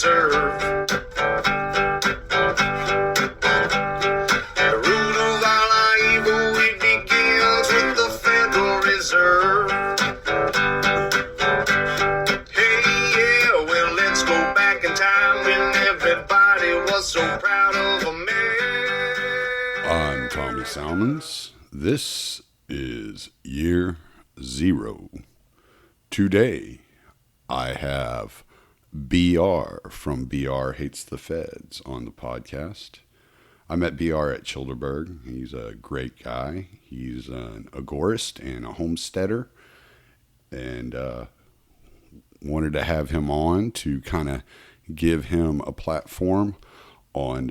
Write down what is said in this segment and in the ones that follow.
Reserve. The root of all our evil, it begins with the Federal Reserve. Hey, yeah, well, let's go back in time when everybody was so proud of a man. I'm Tommy Salmons. This is year 0. Today, I have BR from BR Hates the Feds on the podcast. I met BR at Childerberg. He's a great guy. He's an agorist and a homesteader, and wanted to have him on to kind of give him a platform on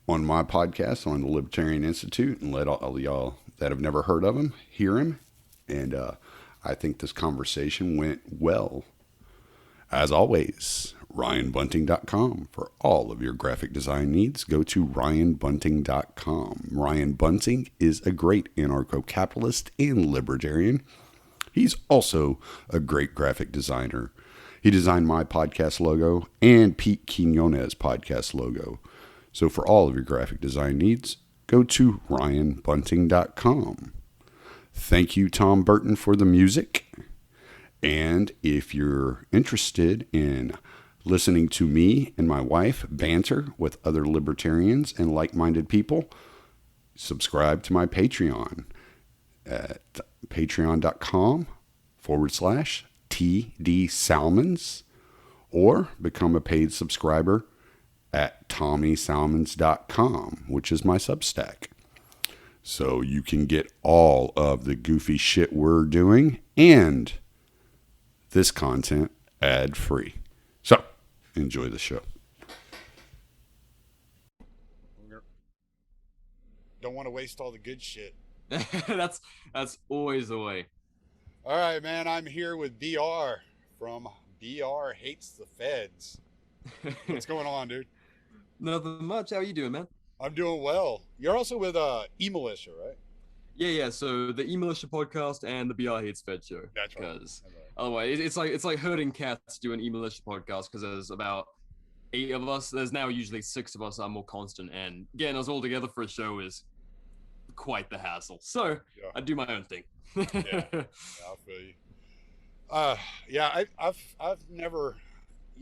my podcast on the Libertarian Institute, and let all y'all that have never heard of him hear him. And I think this conversation went well. As always, RyanBunting.com. For all of your graphic design needs, go to RyanBunting.com. Ryan Bunting is a great anarcho-capitalist and libertarian. He's also a great graphic designer. He designed my podcast logo and Pete Quinones' podcast logo. So for all of your graphic design needs, go to RyanBunting.com. Thank you, Tom Burton, for the music. And if you're interested in listening to me and my wife banter with other libertarians and like-minded people, subscribe to my Patreon at patreon.com/TD Salmons, or become a paid subscriber at TommySalmons.com, which is my Substack. So you can get all of the goofy shit we're doing and this content ad-free. So, enjoy the show. Don't want to waste all the good shit. That's always the way. All right, man. I'm here with BR from BR Hates the Feds. What's going on, dude? Nothing much. How are you doing, man? I'm doing well. You're also with E-Militia, right? Yeah. So the E-Militia podcast and the BR Hates Fed show. That's right. Because otherwise, it's like herding cats doing E-Militia podcast, because there's about 8 of us. There's now usually 6 of us that are more constant, and getting us all together for a show is quite the hassle. So yeah. I do my own thing. Yeah, I feel you. I've never,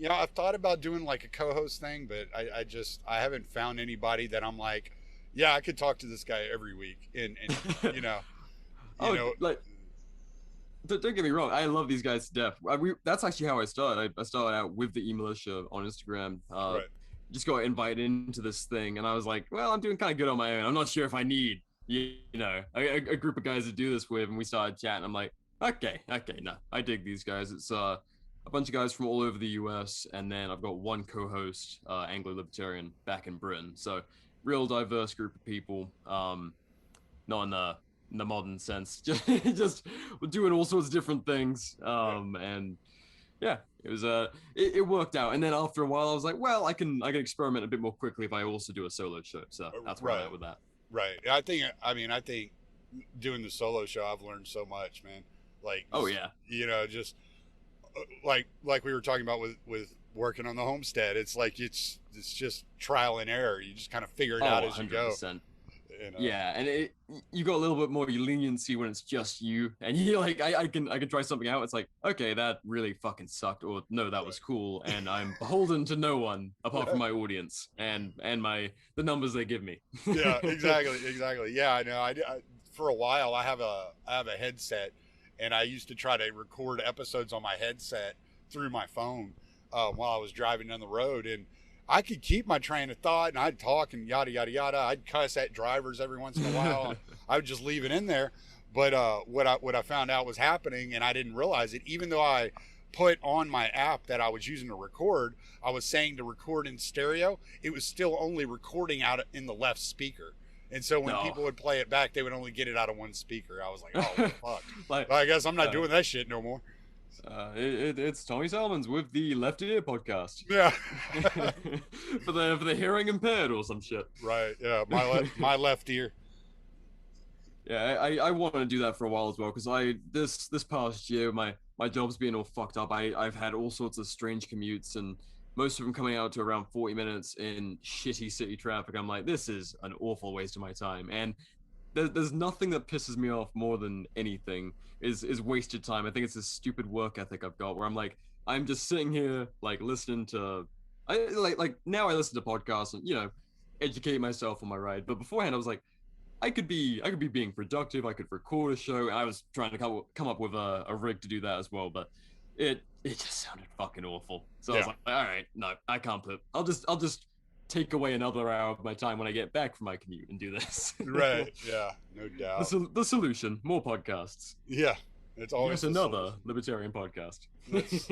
I've thought about doing like a co-host thing, but I haven't found anybody that I'm like, yeah, I could talk to this guy every week, and like, don't get me wrong, I love these guys to death. That's actually how I started. I started out with the E-Militia on Instagram. Right. Just got invited into this thing, and I was like, well, I'm doing kind of good on my own. I'm not sure if I need a group of guys to do this with. And we started chatting. I'm like, okay, no, I dig these guys. It's a bunch of guys from all over the US, and then I've got one co-host, Anglo-Libertarian, back in Britain. So real diverse group of people, not in the modern sense, just doing all sorts of different things. And yeah, it was it worked out. And then after a while, I was like, well, I can experiment a bit more quickly if I also do a solo show. So that's where I'm at with that. Right. I think doing the solo show, I've learned so much, man. Like, oh yeah, just like we were talking about with working on the homestead. It's like it's just trial and error. You just kind of figure it out as 100%. You go. Yeah, and you got a little bit more leniency when it's just you, and you're like, I can try something out. It's like, okay, that really fucking sucked, or no, that was cool, and I'm beholden to no one apart from my audience and the numbers they give me. Yeah, exactly. Yeah, I know. I for a while I have a headset, and I used to try to record episodes on my headset through my phone while I was driving down the road, and I could keep my train of thought, and I'd talk and yada, yada, yada. I'd cuss at drivers every once in a while. I would just leave it in there. But what I found out was happening, and I didn't realize it, even though I put on my app that I was using to record, I was saying to record in stereo, it was still only recording out in the left speaker. And so when people would play it back, they would only get it out of one speaker. I was like, oh, fuck. Well, I guess I'm not doing that shit no more. It's Tommy Salmons with the Left Ear podcast. Yeah. for the hearing impaired or some shit. Right. Yeah. My left ear. Yeah, I want to do that for a while as well because this past year my job's being all fucked up. I've had all sorts of strange commutes and most of them coming out to around 40 minutes in shitty city traffic. I'm like, this is an awful waste of my time. And there's nothing that pisses me off more than anything is wasted time. I think it's this stupid work ethic I've got where I'm like, I'm just sitting here like listening to I like now I listen to podcasts and educate myself on my ride. But beforehand I was like, I could be being productive. I could record a show. And I was trying to come up with a rig to do that as well, but it just sounded fucking awful. So I was Yeah. like, all right, no, I can't put. I'll just take away another hour of my time when I get back from my commute and do this. Right. Yeah. No the, doubt. the solution: more podcasts. Yeah. It's always Yet the another solution. libertarian podcast. That's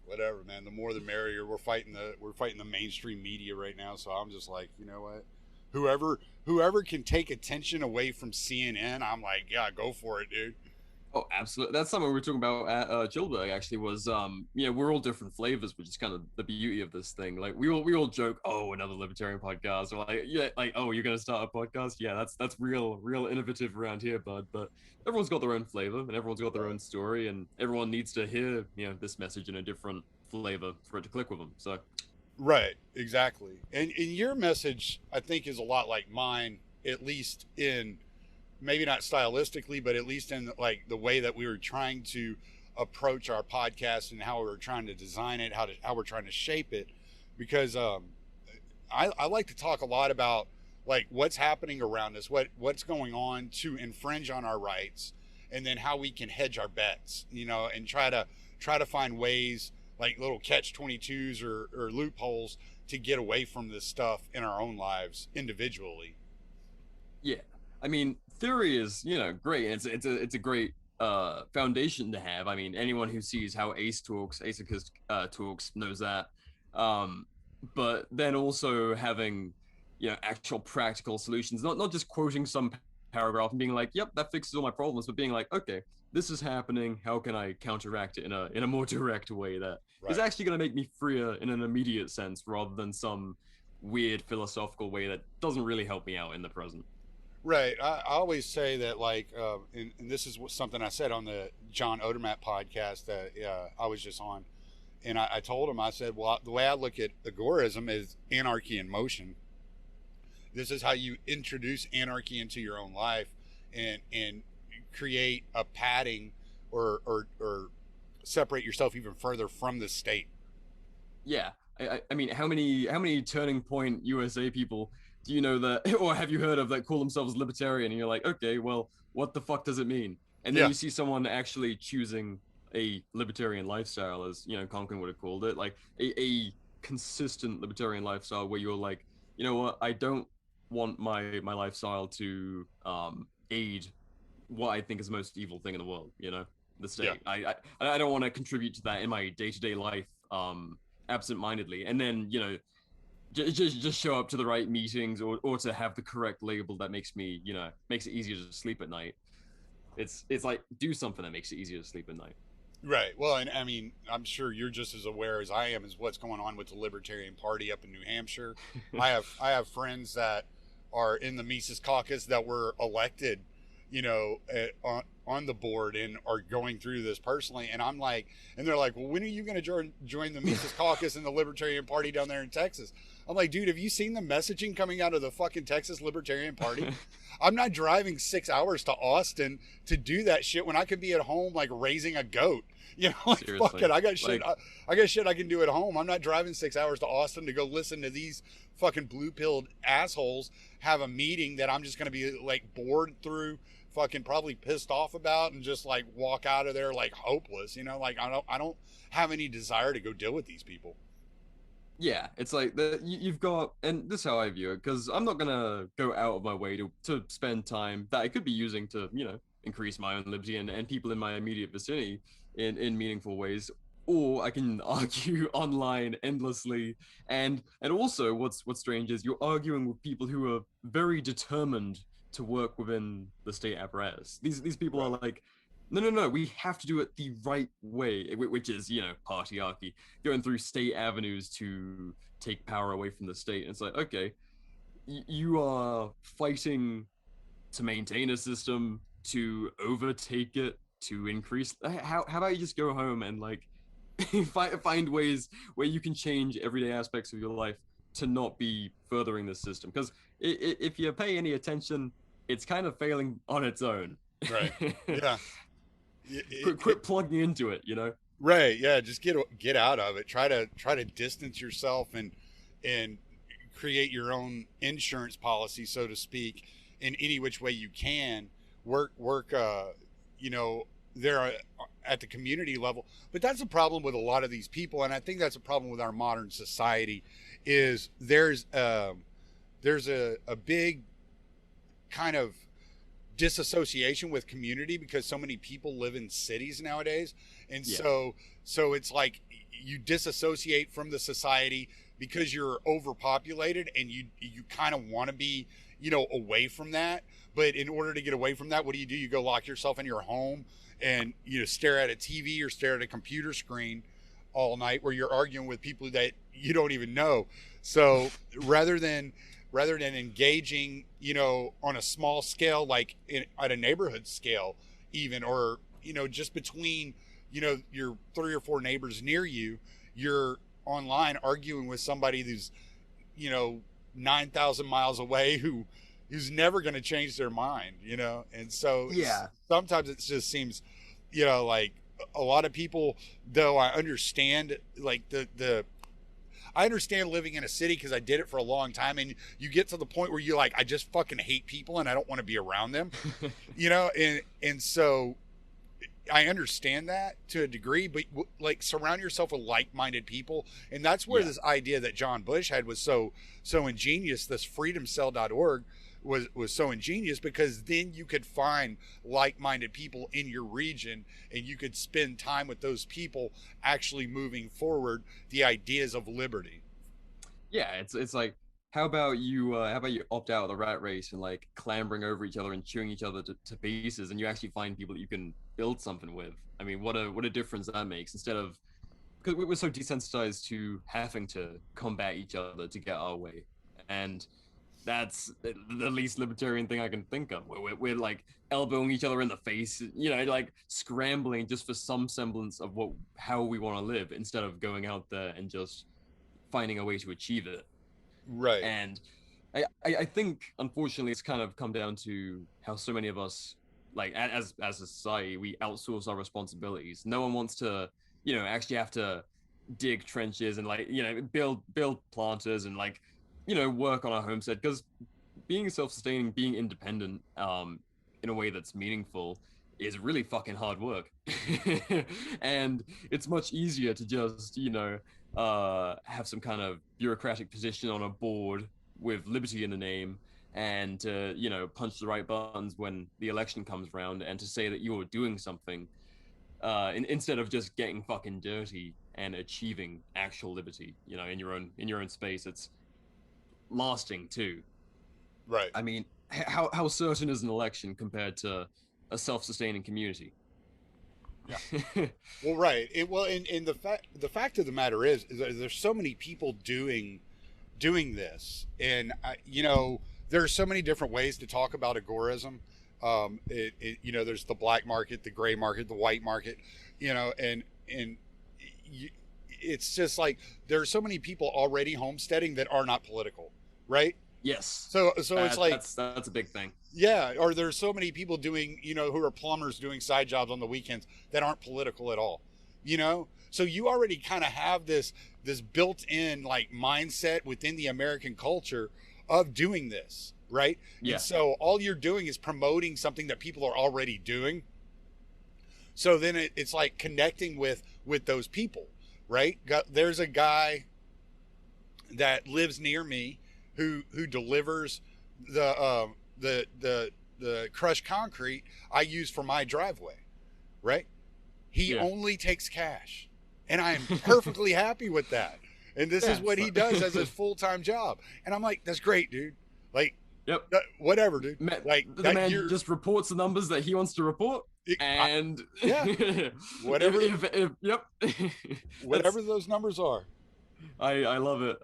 whatever, man. The more the merrier. We're fighting the mainstream media right now. So I'm just like, you know what? Whoever can take attention away from CNN, I'm like, yeah, go for it, dude. Oh, absolutely. That's something we were talking about at Chilberg actually was we're all different flavors, which is kind of the beauty of this thing. Like we all joke, oh, another libertarian podcast, or like, yeah, like, oh, you're gonna start a podcast? Yeah, that's real innovative around here, bud. But everyone's got their own flavor and everyone's got their own story, and everyone needs to hear, this message in a different flavor for it to click with them. So Right, exactly. And your message, I think, is a lot like mine, at least in maybe not stylistically, but at least in like the way that we were trying to approach our podcast and how we were trying to design it, how we're trying to shape it. Because I like to talk a lot about like what's happening around us, what's going on to infringe on our rights, and then how we can hedge our bets, and try to find ways like little catch 22s or loopholes to get away from this stuff in our own lives individually. yeah, I mean, theory is great. It's a great foundation to have. I mean, anyone who sees how Asicus talks knows that. Um, but then also having actual practical solutions, not just quoting some paragraph and being like, "Yep, that fixes all my problems," but being like, "Okay, this is happening. How can I counteract it in a more direct way that is Right. actually going to make me freer in an immediate sense, rather than some weird philosophical way that doesn't really help me out in the present." Right. I always say that, like, and this is something I said on the John Odermatt podcast that I was just on. And I told him, I said, well, the way I look at agorism is anarchy in motion. This is how you introduce anarchy into your own life and create a padding or separate yourself even further from the state. Yeah, I mean, how many Turning Point USA people do you know that, or have you heard of, that call themselves libertarian? And you're like, okay, well, what the fuck does it mean? And then Yeah. you see someone actually choosing a libertarian lifestyle, as Conklin would have called it, like a consistent libertarian lifestyle, where you're like, you know what, I don't want my lifestyle to aid what I think is the most evil thing in the world, the Yeah. state. I don't want to contribute to that in my day-to-day life absent-mindedly, and then just show up to the right meetings, or to have the correct label that makes it easier to sleep at night. It's like, do something that makes it easier to sleep at night. Right. Well, and I mean, I'm sure you're just as aware as I am as what's going on with the Libertarian Party up in New Hampshire. I have friends that are in the Mises Caucus that were elected, on the board and are going through this personally. And I'm like, and they're like, well, when are you going to join the Mises Caucus and the Libertarian Party down there in Texas? I'm like, dude, have you seen the messaging coming out of the fucking Texas Libertarian Party? I'm not driving 6 hours to Austin to do that shit when I could be at home like raising a goat. Like, fuck Seriously. it. I got shit. Like, I got shit I can do at home. I'm not driving 6 hours to Austin to go listen to these fucking blue pilled assholes have a meeting that I'm just going to be like bored through, fucking probably pissed off about, and just like walk out of there like hopeless. Like I don't have any desire to go deal with these people. yeah, it's like you've got, and this is how I view it, because I'm not gonna go out of my way to spend time that I could be using to increase my own liberty and people in my immediate vicinity in meaningful ways. Or I can argue online endlessly, and also what's strange is you're arguing with people who are very determined to work within the state apparatus. These people are Right. like, no, we have to do it the right way, which is partyarchy, going through state avenues to take power away from the state. And it's like, okay, you are fighting to maintain a system, to overtake it, to increase. How about you just go home and like find ways where you can change everyday aspects of your life to not be furthering the system? Because if you pay any attention, it's kind of failing on its own. Right. Yeah. Quit plugging into it, you know. Right. Yeah. Just get out of it. Try to distance yourself and create your own insurance policy, so to speak, in any which way you can. Work. You know, there at the community level. But that's a problem with a lot of these people, and I think that's a problem with our modern society. Is there's a big kind of disassociation with community because so many people live in cities nowadays, and so it's like you disassociate from the society because you're overpopulated, and you kind of want to be, you know, away from that. But in order to get away from that, what do? You go lock yourself in your home and, you know, stare at a TV or stare at a computer screen all night, where you're arguing with people that you don't even know. So rather than engaging, you know, on a small scale, like at a neighborhood scale even, or, you know, just between, you know, your 3 or 4 neighbors near you, you're online arguing with somebody who's, you know, 9,000 miles away, who's never going to change their mind, you know? And so sometimes it just seems, you know, like a lot of people, though I understand like I understand living in a city because I did it for a long time, and you get to the point where you're like, I just fucking hate people and I don't want to be around them, you know? And so I understand that to a degree, but like surround yourself with like-minded people. And that's where this idea that John Bush had was so ingenious. This freedomcell.org was so ingenious, because then you could find like-minded people in your region, and you could spend time with those people actually moving forward the ideas of liberty. Yeah, it's like, how about you opt out of the rat race and like clambering over each other and chewing each other to pieces, and you actually find people that you can build something with. I mean, what a difference that makes, instead of, because we're so desensitized to having to combat each other to get our way. And that's the least libertarian thing I can think of. We're like elbowing each other in the face, you know, like scrambling just for some semblance of how we want to live, instead of going out there and just finding a way to achieve it. Right. And I think, unfortunately, it's kind of come down to how so many of us, like as a society, we outsource our responsibilities. No one wants to, you know, actually have to dig trenches and like, you know, build planters and like, you know, work on a homestead, because being self-sustaining, being independent, in a way that's meaningful, is really fucking hard work. And it's much easier to just, you know, have some kind of bureaucratic position on a board with liberty in the name, and to, you know, punch the right buttons when the election comes around, and to say that you're doing something, instead of just getting fucking dirty and achieving actual liberty, you know, in your own space. It's lasting too. Right. I mean, how certain is an election compared to a self-sustaining community? Yeah. Well, right. And the fact of the matter is that there's so many people doing this, and you know, there's so many different ways to talk about agorism. You know, there's the black market, the gray market, the white market, you know, and it's just like there's so many people already homesteading that are not political, right? Yes. So it's like that's a big thing. Yeah, or there's so many people doing, you know, who are plumbers doing side jobs on the weekends that aren't political at all, you know? So you already kind of have this built-in like mindset within the American culture of doing this, right? Yeah. And so all you're doing is promoting something that people are already doing. So then it's like connecting with those people, right? There's a guy that lives near me who delivers the crushed concrete I use for my driveway, right? He only takes cash, and I am perfectly happy with that. And this is what he does as his full-time job. And I'm like, that's great, dude. Like, whatever, dude. Like, the man just reports the numbers that he wants to report. Whatever. Whatever those numbers are. I love it.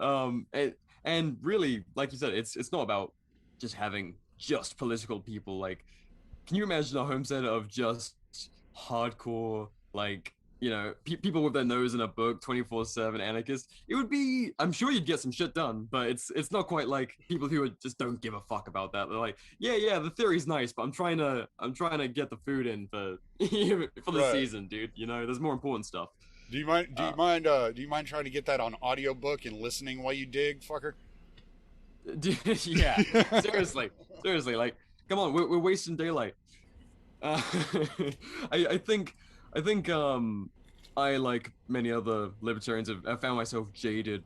And really, like you said, it's not about just having just political people. Like, can you imagine a homestead of just hardcore, like, people with their nose in a book, 24/7 anarchists? It would be, I'm sure you'd get some shit done, but it's not quite like people who just don't give a fuck about that. They're like, yeah, the theory's nice, but I'm trying to get the food in for for the Right. season, dude. There's more important stuff. Do you mind trying to get that on audiobook and listening while you dig, fucker? Yeah, seriously, like, come on, we're wasting daylight. uh, I think I, like many other libertarians, have found myself jaded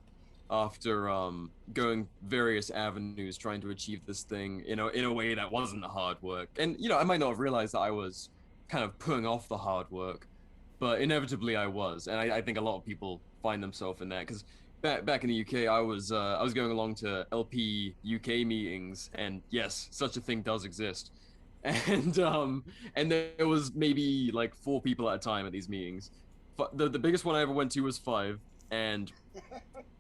after going various avenues trying to achieve this thing, in a way that wasn't hard work. And I might not have realized that I was kind of putting off the hard work, but inevitably I was. And I think a lot of people find themselves in that, because back in the UK, I was going along to LP UK meetings, and yes, such a thing does exist. And there was maybe like 4 people at a time at these meetings. But the biggest one I ever went to was 5, and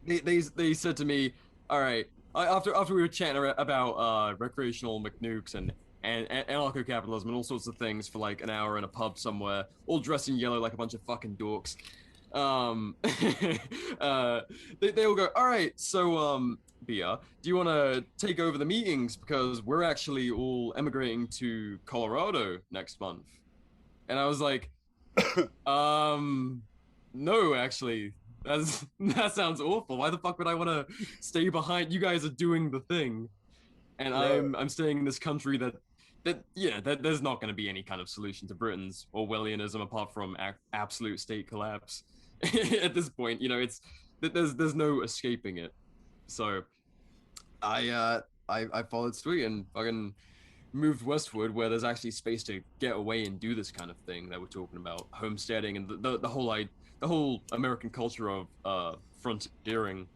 they said to me, all right, after we were chatting about recreational McNukes and anarcho-capitalism and all sorts of things for like an hour in a pub somewhere, all dressed in yellow like a bunch of fucking dorks. They all go, all right, so Bia, do you want to take over the meetings, because we're actually all emigrating to Colorado next month? And I was like, no, actually, that sounds awful. Why the fuck would I want to stay behind? You guys are doing the thing, and I'm staying in this country that there's not going to be any kind of solution to Britain's Orwellianism apart from absolute state collapse. At this point, there's no escaping it. So I followed suit and fucking moved westward, where there's actually space to get away and do this kind of thing that we're talking about, homesteading, and the whole American culture of frontiering.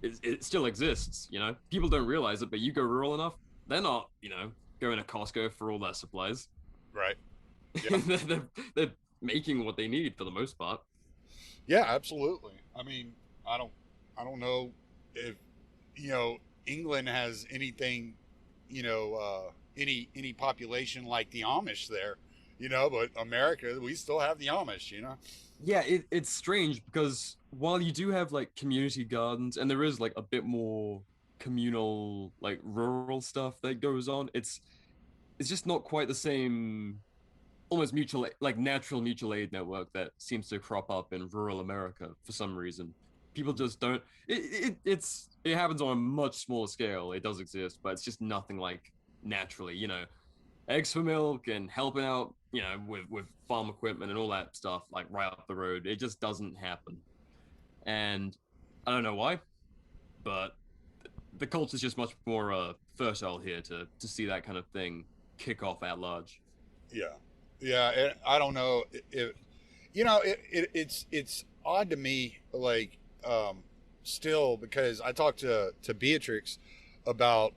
It still exists. People don't realize it, but you go rural enough, they're not going to Costco for all their supplies. Right. Yeah. they're making what they need for the most part. Yeah, absolutely. I mean, I don't know if England has anything, any population like the Amish there, but America, we still have the Amish, Yeah, it's strange, because while you do have like community gardens, and there is like a bit more communal, like rural stuff that goes on, it's just not quite the same almost natural mutual aid network that seems to crop up in rural America for some reason. People just don't. It happens on a much smaller scale. It does exist, but it's just nothing like naturally. Eggs for milk and helping out, with farm equipment and all that stuff, like right up the road. It just doesn't happen, and I don't know why, but the culture's just much more fertile here to see that kind of thing kick off at large. Yeah, and I don't know if it's odd to me, like still, because I talked to Beatrix about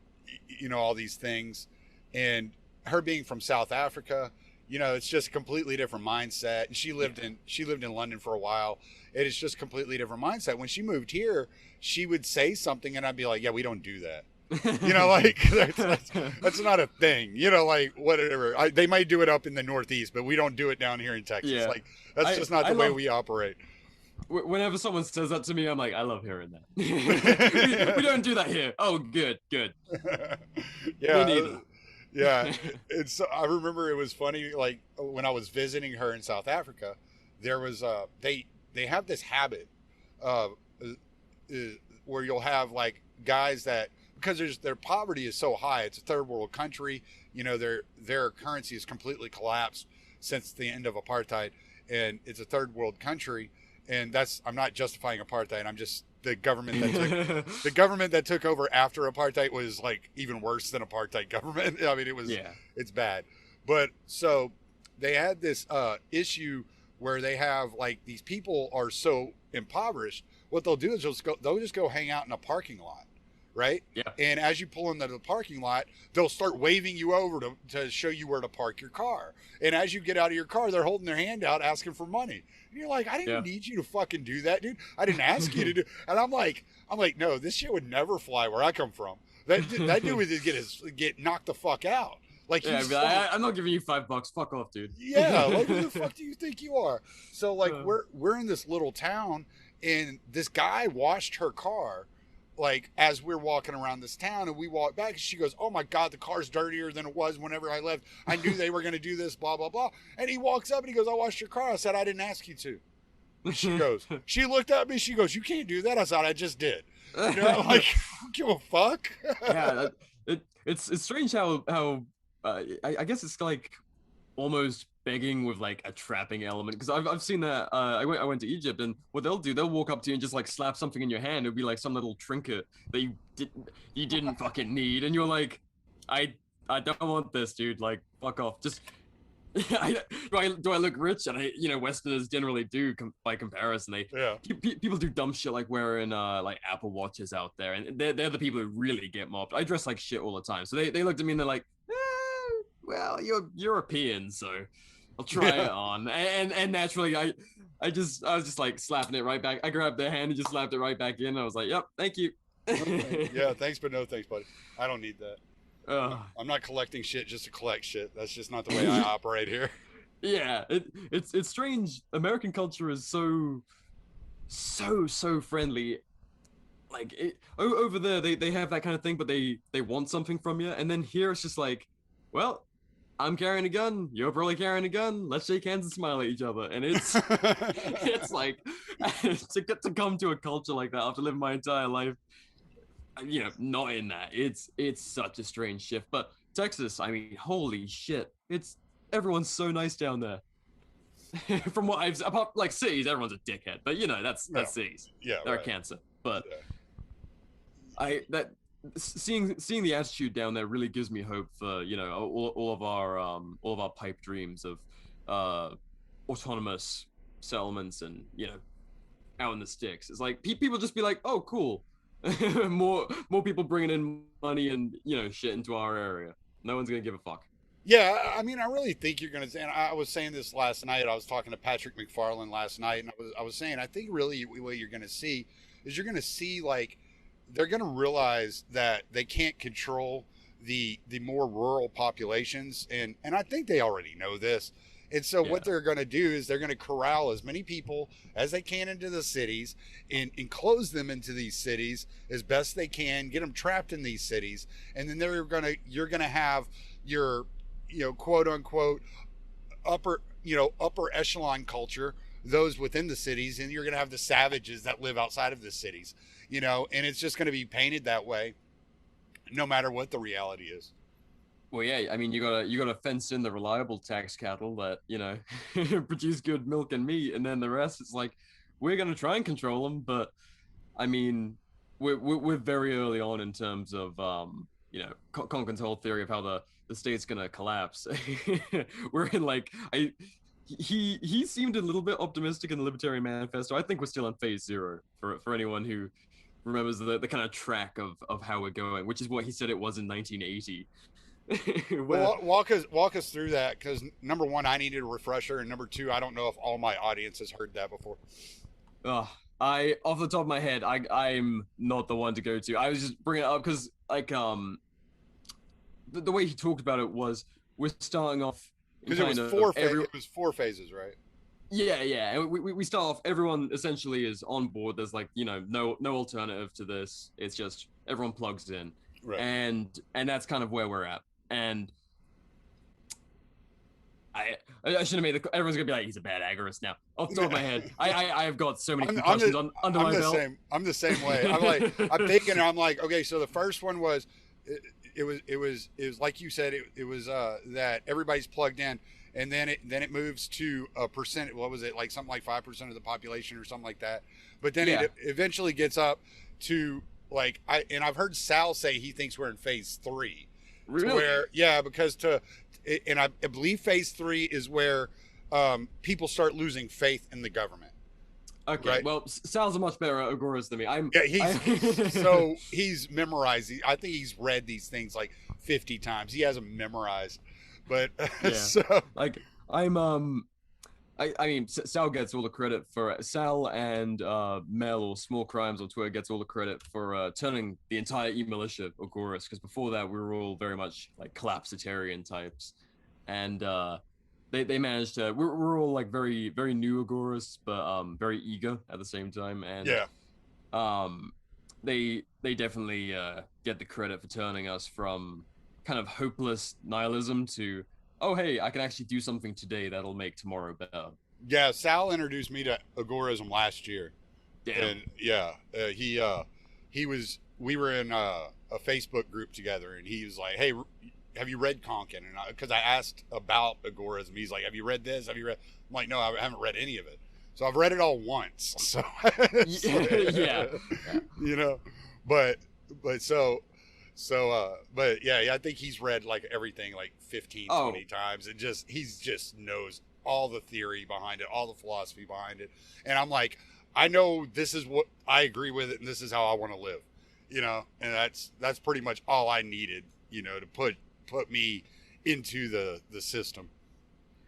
all these things, and her being from South Africa, it's just a completely different mindset. And she lived in London for a while. It is just completely different mindset. When she moved here, she would say something and I'd be like, yeah, we don't do that. Like that's not a thing, like whatever. They might do it up in the Northeast, but we don't do it down here in Texas. Yeah. Like that's just not the way we operate. Whenever someone says that to me, I'm like, I love hearing that. we don't do that here. Oh, good. Yeah. Me neither. Yeah. I remember it was funny, like when I was visiting her in South Africa, there was they have this habit where you'll have like guys that, because their poverty is so high, it's a third world country, their currency has completely collapsed since the end of apartheid, and it's a third world country, and I'm not justifying apartheid, I'm just the government that took over after apartheid was like even worse than apartheid government. I mean, it's bad. But so they had this issue where they have like, these people are so impoverished, what they'll do is they'll just go hang out in a parking lot. Right? Yeah. And as you pull into the parking lot, they'll start waving you over to show you where to park your car. And as you get out of your car, they're holding their hand out asking for money. And you're like, I didn't need you to fucking do that, dude. I didn't ask you to do. And I'm like, no, this shit would never fly where I come from. That dude would just get knocked the fuck out. Like, Yeah, he's I'm not giving you $5. Fuck off, dude. yeah, like, who the fuck do you think you are? So, like, we're in this little town, and this guy washed her car, like, as we're walking around this town, and we walk back, and she goes, "Oh my God, the car's dirtier than it was whenever I left. I knew they were going to do this, blah, blah, blah." And he walks up, and he goes, "I washed your car." I said, "I didn't ask you to." She looked at me, she goes, "You can't do that." I said, "I just did." You know, like, I don't give a fuck. Yeah, it's strange how I guess it's like almost begging with like a trapping element, because I've seen that. I went to Egypt, and what they'll do, they'll walk up to you and just like slap something in your hand. It'll be like some little trinket that you didn't fucking need, and you're like, I don't want this, dude. Like, fuck off. Just do I look rich? And Westerners generally do by comparison. People do dumb shit like wearing like Apple Watches out there, and they're the people who really get mobbed. I dress like shit all the time, so they looked at me and they're like, well, you're European, so I'll try it on. And naturally, I was just like slapping it right back. I grabbed their hand and just slapped it right back in. I was like, "Yep, thank you." Yeah, thanks, but no thanks, buddy. I don't need that. I'm not collecting shit just to collect shit. That's just not the way I operate here. Yeah, it's strange. American culture is so friendly. Like, over there, they have that kind of thing, but they want something from you. And then here it's just like, well, I'm carrying a gun. You're probably carrying a gun. Let's shake hands and smile at each other. And it's like to get to come to a culture like that after living my entire life, not in that. It's such a strange shift. But Texas, I mean, holy shit. Everyone's so nice down there. From what I've, apart like cities, everyone's a dickhead. But that's cities. Yeah, they're right. a cancer. But seeing the attitude down there really gives me hope for all of our pipe dreams of autonomous settlements and out in the sticks. It's like people just be like, "Oh, cool." more people bringing in money and shit into our area. No one's gonna give a fuck. Yeah, I mean, I really think you're gonna. And I was saying this last night. I was talking to Patrick McFarland last night, and I was saying, I think really what you're gonna see is like they're gonna realize that they can't control the more rural populations, and I think they already know this. And so what they're going to do is they're going to corral as many people as they can into the cities and enclose them into these cities as best they can, get them trapped in these cities. And then you're going to have your, quote unquote, upper echelon culture, those within the cities. And you're going to have the savages that live outside of the cities, and it's just going to be painted that way no matter what the reality is. Well, yeah, I mean, you gotta fence in the reliable tax cattle that produce good milk and meat, and then the rest, it's like we're gonna try and control them, but I mean, we're very early on in terms of Conkling's whole theory of how the state's gonna collapse. We're in like he seemed a little bit optimistic in the Libertarian Manifesto. I think we're still on phase 0 for anyone who remembers the kind of track of how we're going, which is what he said it was in 1980. Well, walk us through that, because number one, I needed a refresher, and number two, I don't know if all my audience has heard that before. I off the top of my head, I'm not the one to go to. I was just bringing it up because like the way he talked about it was we're starting off because it was 4 phases, right? Yeah, and we start off, everyone essentially is on board. There's like no alternative to this. It's just everyone plugs in, right? And that's kind of where we're at. And I should have made everyone's gonna be like, he's a bad agorist now. Off the top of my head, I have got so many concussions under my belt. I'm the same way. I'm thinking, I'm like, okay, so the first one was, it was like you said, it was that everybody's plugged in, and then it moves to a percent. What was it, like something like 5% of the population or something like that? But then it eventually gets up to like I've heard Sal say he thinks we're in phase 3. Really? Because I believe phase 3 is where people start losing faith in the government. Okay, right? Well, Sal's a much better agorist than me. He's memorized. I think he's read these things like 50 times. He has them memorized. But so like I'm I mean, Sal gets all the credit for Sal and Mel or Small Crimes on Twitter gets all the credit for turning the entire E-Militia Agoris, because before that we were all very much like collapsitarian types, and they managed to. We're all like very new Agoris, but very eager at the same time, and Yeah. um, they definitely get the credit for turning us from kind of hopeless nihilism to, oh hey, I can actually do something today that'll make tomorrow better. Yeah, Sal introduced me to Agorism last year. Damn. And yeah, he was, we were in a Facebook group together, and he was like, hey, have you read Konkin? And because I asked about Agorism, he's like, have you read this? Have you read? I'm like, no, I haven't read any of it. So I've read it all once. So Yeah. you know, but but yeah, I think he's read like everything like 15, 20 times, and he's just knows all the theory behind it, all the philosophy behind it. And I'm like, I know this is what I agree with it, and this is how I want to live, you know. And that's pretty much all I needed, you know, to put me into the system.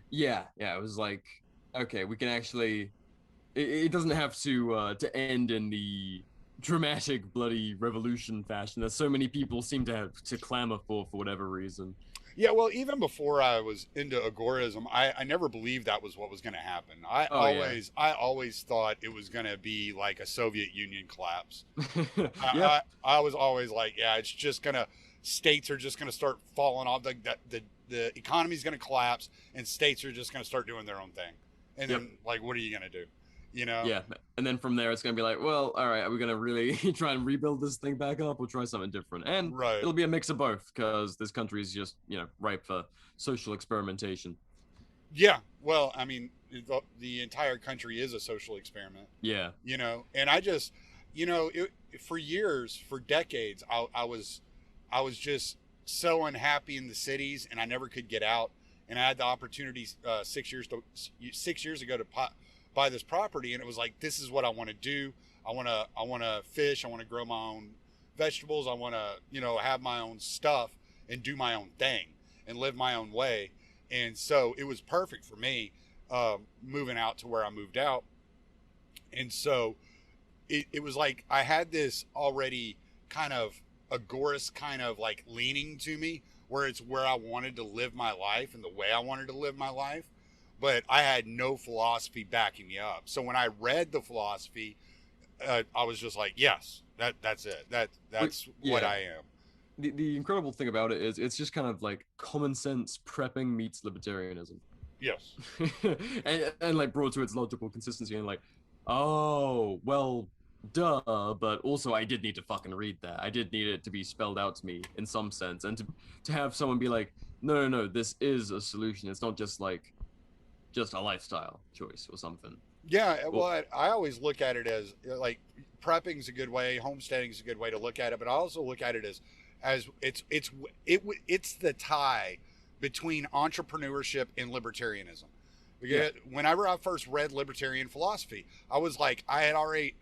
Yeah, it was like, okay, we can actually. It doesn't have to end in the dramatic, bloody revolution fashion that so many people seem to have to clamor for whatever reason. Yeah, well, even before I was into Agorism, I never believed that was what was going to happen. I always thought it was going to be like a Soviet Union collapse. Yeah. I was always like, yeah, it's just going to, states are just going to start falling off. The economy's going to collapse, and states are just going to start doing their own thing. And then, like, what are you going to do? You know? Yeah, and then from there it's gonna be like, well, all right, are we gonna really try and rebuild this thing back up, or try something different? And it'll be a mix of both, because this country is just, you know, ripe for social experimentation. Yeah, well, I mean, the entire country is a social experiment. Yeah, you know, and I just, you know, for years, for decades, I was just so unhappy in the cities, and I never could get out. And I had the opportunity 6 years ago to buy this property, and it was like, this is what I want to do. I want to fish. I want to grow my own vegetables. I want to, you know, have my own stuff and do my own thing and live my own way. And so it was perfect for me, moving out to where I moved out. And so it was like I had this already kind of agorist kind of like leaning to me, where it's where I wanted to live my life and the way I wanted to live my life. But I had no philosophy backing me up. So when I read the philosophy, I was just like, yes, that's it. That's what I am. The incredible thing about it is it's just kind of like common sense prepping meets libertarianism. Yes. and like brought to its logical consistency, and like, oh, well, duh, but also I did need to fucking read that. I did need it to be spelled out to me in some sense, and to have someone be like, no, this is a solution. It's not just like just a lifestyle choice or something. Yeah, well, I always look at it as like prepping's a good way, homesteading's a good way to look at it, but I also look at it as it's the tie between entrepreneurship and libertarianism. Because whenever I first read libertarian philosophy, I was like, I already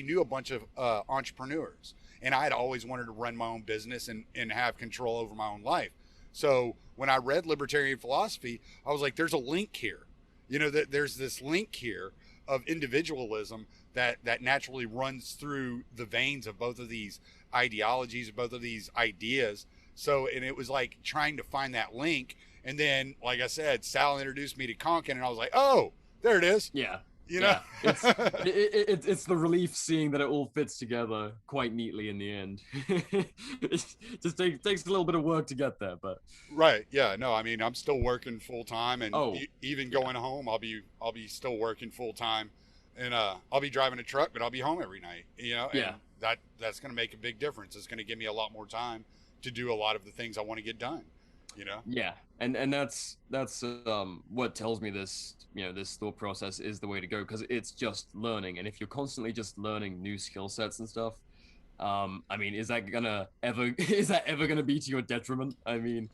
knew a bunch of entrepreneurs, and I had always wanted to run my own business and have control over my own life. So when I read libertarian philosophy, I was like, there's a link here. You know, that there's this link here of individualism that naturally runs through the veins of both of these ideologies, both of these ideas. So, and it was like trying to find that link. And then, like I said, Sal introduced me to Konkin, and I was like, oh, there it is. Yeah. You know, it's the relief seeing that it all fits together quite neatly in the end. It just takes a little bit of work to get there, but right, yeah, no, I mean, I'm still working full time, and even going yeah. home, I'll be still working full time, and I'll be driving a truck, but I'll be home every night. You know, and that's going to make a big difference. It's going to give me a lot more time to do a lot of the things I want to get done. You know? Yeah, and that's what tells me this, you know, this thought process is the way to go, because it's just learning. And if you're constantly just learning new skill sets and stuff, I mean, is that ever gonna be to your detriment? I mean,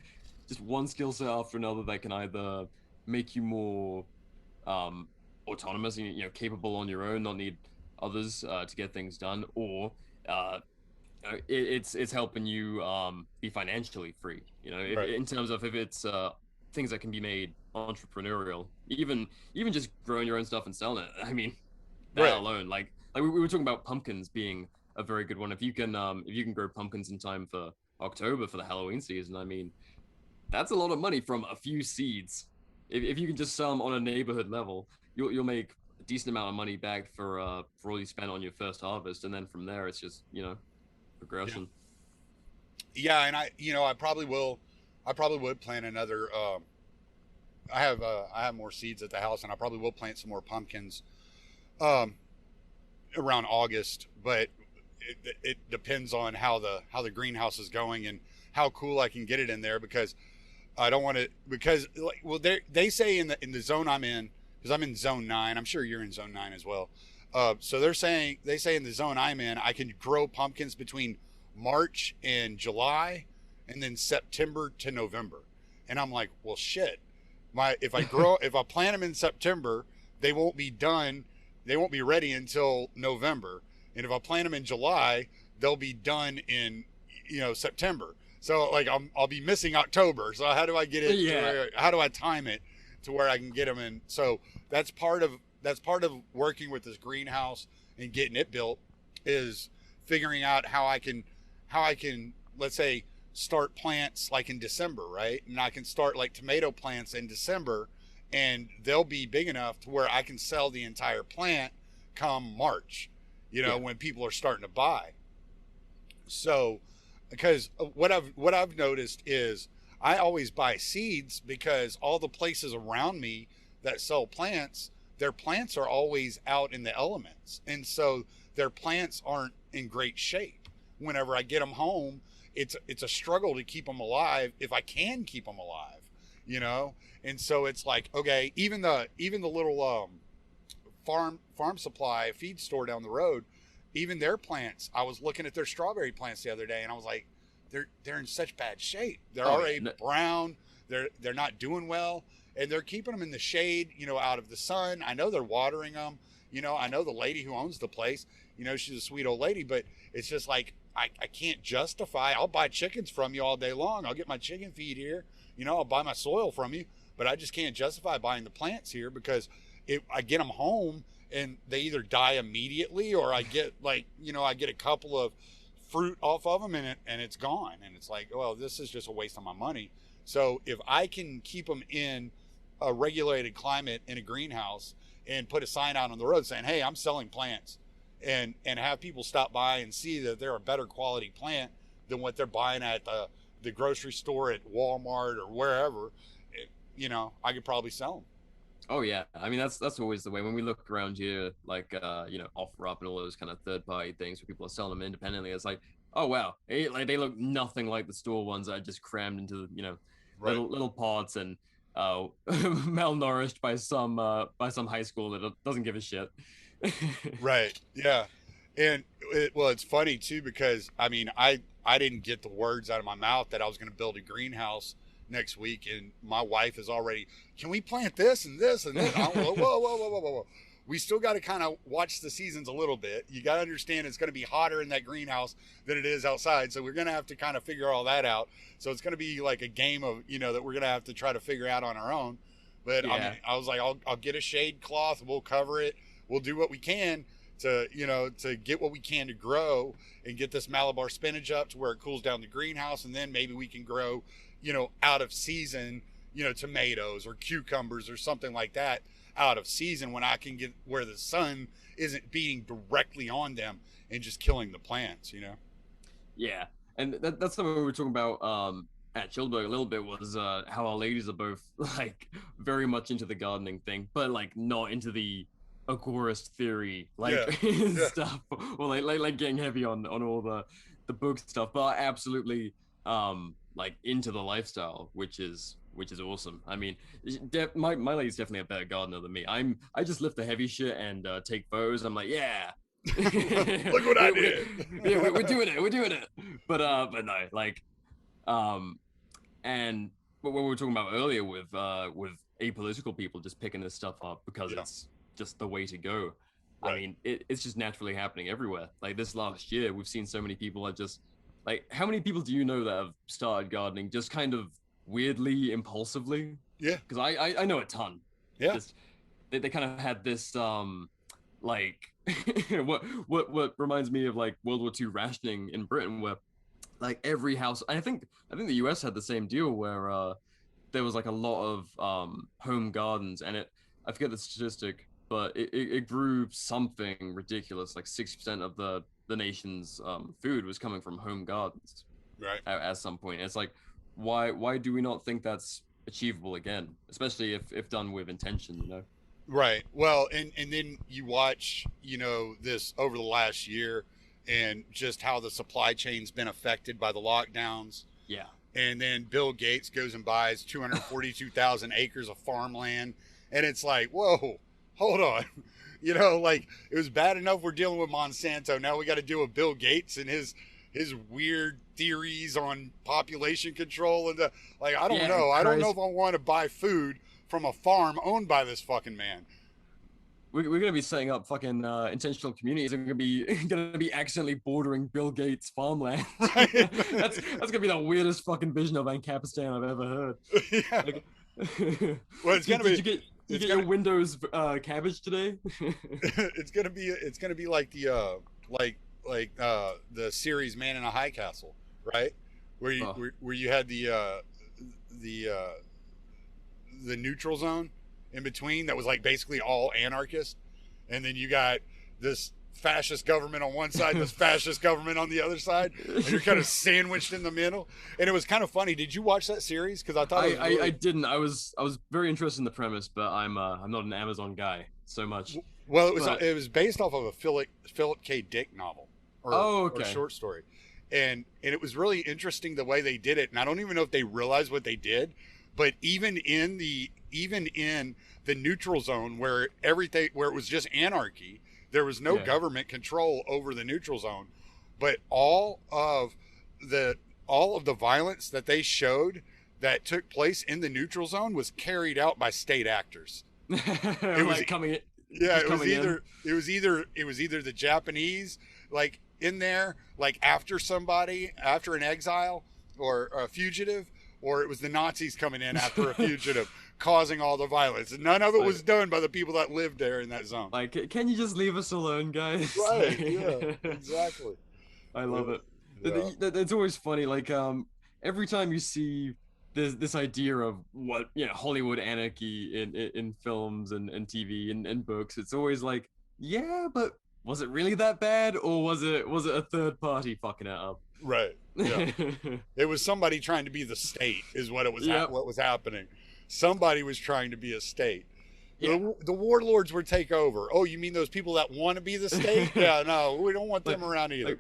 just one skill set after another that can either make you more autonomous, you know, capable on your own, not need others to get things done, or it's helping you be financially free, you know, in terms of if it's things that can be made entrepreneurial. Even just growing your own stuff and selling it. I mean, that Right. alone, like we were talking about pumpkins being a very good one. If you can grow pumpkins in time for October for the Halloween season, I mean, that's a lot of money from a few seeds. If you can just sell them on a neighborhood level, you'll make a decent amount of money back for all you spent on your first harvest, and then from there it's just progression. Yeah, and I probably will. I probably would plant another. I have more seeds at the house, and I probably will plant some more pumpkins um, around August. But it depends on how the greenhouse is going and how cool I can get it in there, because I don't want to, because like, well, they say in the zone I'm in, because I'm in zone 9. I'm sure you're in zone 9 as well. So they say in the zone I'm in, I can grow pumpkins between March and July, and then September to November. And I'm like, well, shit. If I plant them in September, they won't be done. They won't be ready until November. And if I plant them in July, they'll be done in September. So like I'll be missing October. So how do I get it? Yeah. How do I time it to where I can get them in? So that's part of working with this greenhouse and getting it built, is figuring out how I can let's say start plants like in December, right? And I can start like tomato plants in December, and they'll be big enough to where I can sell the entire plant come March, when people are starting to buy. So, because what I've noticed is I always buy seeds, because all the places around me that sell plants, their plants are always out in the elements, and so their plants aren't in great shape. Whenever I get them home, it's a struggle to keep them alive, if I can keep them alive, And so it's like, okay, even the little farm supply feed store down the road, even their plants, I was looking at their strawberry plants the other day, and I was like, they're in such bad shape. They're already brown. They're not doing well, and they're keeping them in the shade, out of the sun. I know they're watering them. I know the lady who owns the place, she's a sweet old lady, but it's just like, I can't justify. I'll buy chickens from you all day long. I'll get my chicken feed here. I'll buy my soil from you, but I just can't justify buying the plants here, because I get them home and they either die immediately, or I get I get a couple of fruit off of them, and it's gone. And it's like, well, this is just a waste of my money. So if I can keep them in a regulated climate in a greenhouse, and put a sign out on the road saying, hey, I'm selling plants, and have people stop by and see that they're a better quality plant than what they're buying at the grocery store, at Walmart, or wherever, I could probably sell them. Oh yeah, I mean that's always the way. When we look around here, like OfferUp and all those kind of third party things where people are selling them independently, it's like, oh wow, they look nothing like the store ones that are just crammed into Right. little pots and malnourished by some high school that doesn't give a shit. Right. Yeah. And it's funny too, because I mean, I didn't get the words out of my mouth that I was going to build a greenhouse next week, and my wife is already, can we plant this and this and this? I'm, whoa. We still got to kind of watch the seasons a little bit. You got to understand it's going to be hotter in that greenhouse than it is outside. So we're going to have to kind of figure all that out. So it's going to be like a game of, that we're going to have to try to figure out on our own. But yeah. I mean, I was like, I'll get a shade cloth. We'll cover it. We'll do what we can to get what we can to grow, and get this Malabar spinach up to where it cools down the greenhouse. And then maybe we can grow, out of season, tomatoes or cucumbers or something like that out of season, when I can get where the sun isn't beating directly on them and just killing the plants, Yeah. And that's something we were talking about at Childeberg a little bit, was how our ladies are both like very much into the gardening thing, but like not into the agorist theory stuff, or like getting heavy on all the book stuff, but absolutely like into the lifestyle, which is awesome. I mean, my lady's definitely a better gardener than me. I just lift the heavy shit and take photos. I'm like, yeah. Look what I did. We're doing it. But no, like, and what we were talking about earlier with apolitical people just picking this stuff up because it's just the way to go. Right. I mean, it's just naturally happening everywhere. Like this last year, we've seen so many people that just, like, how many people do you know that have started gardening just kind of weirdly, impulsively? Yeah. Because I know a ton. Yeah. Just, they kind of had this like what reminds me of like World War II rationing in Britain, where like every house, I think the US had the same deal, where there was like a lot of home gardens, and I forget the statistic, but it grew something ridiculous, like 60% of the nation's food was coming from home gardens Right. at some point. It's like, why do we not think that's achievable again, especially if done with intention, you know? Right. Well, and then you watch, this over the last year, and just how the supply chain's been affected by the lockdowns. Yeah. And then Bill Gates goes and buys 242,000 acres of farmland, and it's like, whoa, hold on. Like, it was bad enough we're dealing with Monsanto. Now we got to deal with Bill Gates and his weird theories on population control and I don't know. I don't know if I want to buy food from a farm owned by this fucking man. We're gonna be setting up fucking intentional communities, and we're gonna be accidentally bordering Bill Gates' farmland. That's gonna be the weirdest fucking vision of Ancapistan I've ever heard. Yeah. Like, Well, it's gonna be. Did you get your Windows cabbage today? It's gonna be like the the series Man in a High Castle, right? Where you had the neutral zone in between that was like basically all anarchist, and then you got this fascist government on one side and this fascist government on the other side, and you're kind of sandwiched in the middle. And it was kind of funny. Did you watch that series? Because I thought I didn't. I was very interested in the premise, but I'm not an Amazon guy so much. Well, it was based off of a Philip K. Dick novel or short story, and it was really interesting the way they did it. And I don't even know if they realized what they did, but even in the neutral zone where it was just anarchy, there was no government control over the neutral zone, but all of the violence that they showed that took place in the neutral zone was carried out by state actors. It was coming in. Yeah, it was either the Japanese like in there, like after an exile or a fugitive, or it was the Nazis coming in after a fugitive, causing all the violence. And none of it was done by the people that lived there in that zone. Like, can you just leave us alone, guys? Right, yeah, exactly. I love it. Yeah. It's always funny, like, every time you see this idea of what, Hollywood anarchy in films and TV and books, it's always like, yeah, but was it really that bad, or was it a third party fucking it up? Right. Yeah. It was somebody trying to be the state, is what it was. What was happening? Somebody was trying to be a state. Yeah. The warlords would take over. Oh, you mean those people that want to be the state? Yeah, no, we don't want them around either.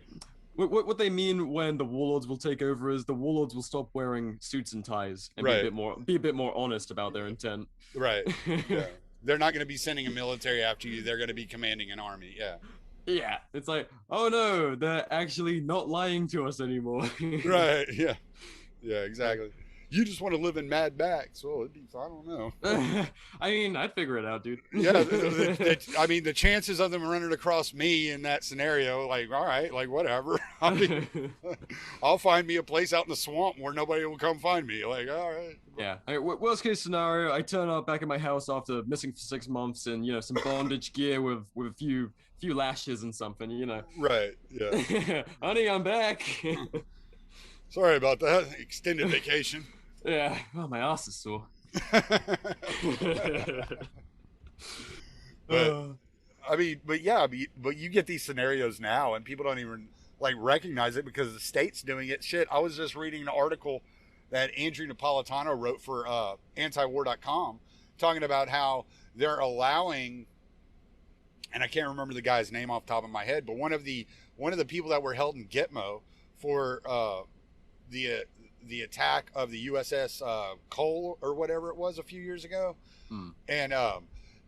What they mean when the warlords will take over is the warlords will stop wearing suits and ties and be a bit more honest about their intent. Right. Yeah. They're not going to be sending a military after you. They're going to be commanding an army. Yeah. Yeah, it's like, oh no, they're actually not lying to us anymore. Right, yeah. Yeah, exactly. You just want to live in Mad Max. Well, it'd be, I don't know. I mean, I'd figure it out, dude. Yeah, I mean, the chances of them running across me in that scenario, like, all right, like, whatever. I mean, I'll find me a place out in the swamp where nobody will come find me. Like, all right. Yeah. I mean, worst case scenario, I turn up back at my house after missing for 6 months and, some bondage gear with a few lashes and something, Right, yeah. Honey, I'm back. Sorry about that. Extended vacation. Yeah. Oh, my ass is sore. But you get these scenarios now and people don't even like recognize it because the state's doing it. Shit, I was just reading an article that Andrew Napolitano wrote for antiwar.com talking about how they're allowing, and I can't remember the guy's name off the top of my head, but one of the people that were held in Gitmo for the attack of the USS Cole or whatever it was a few years ago, and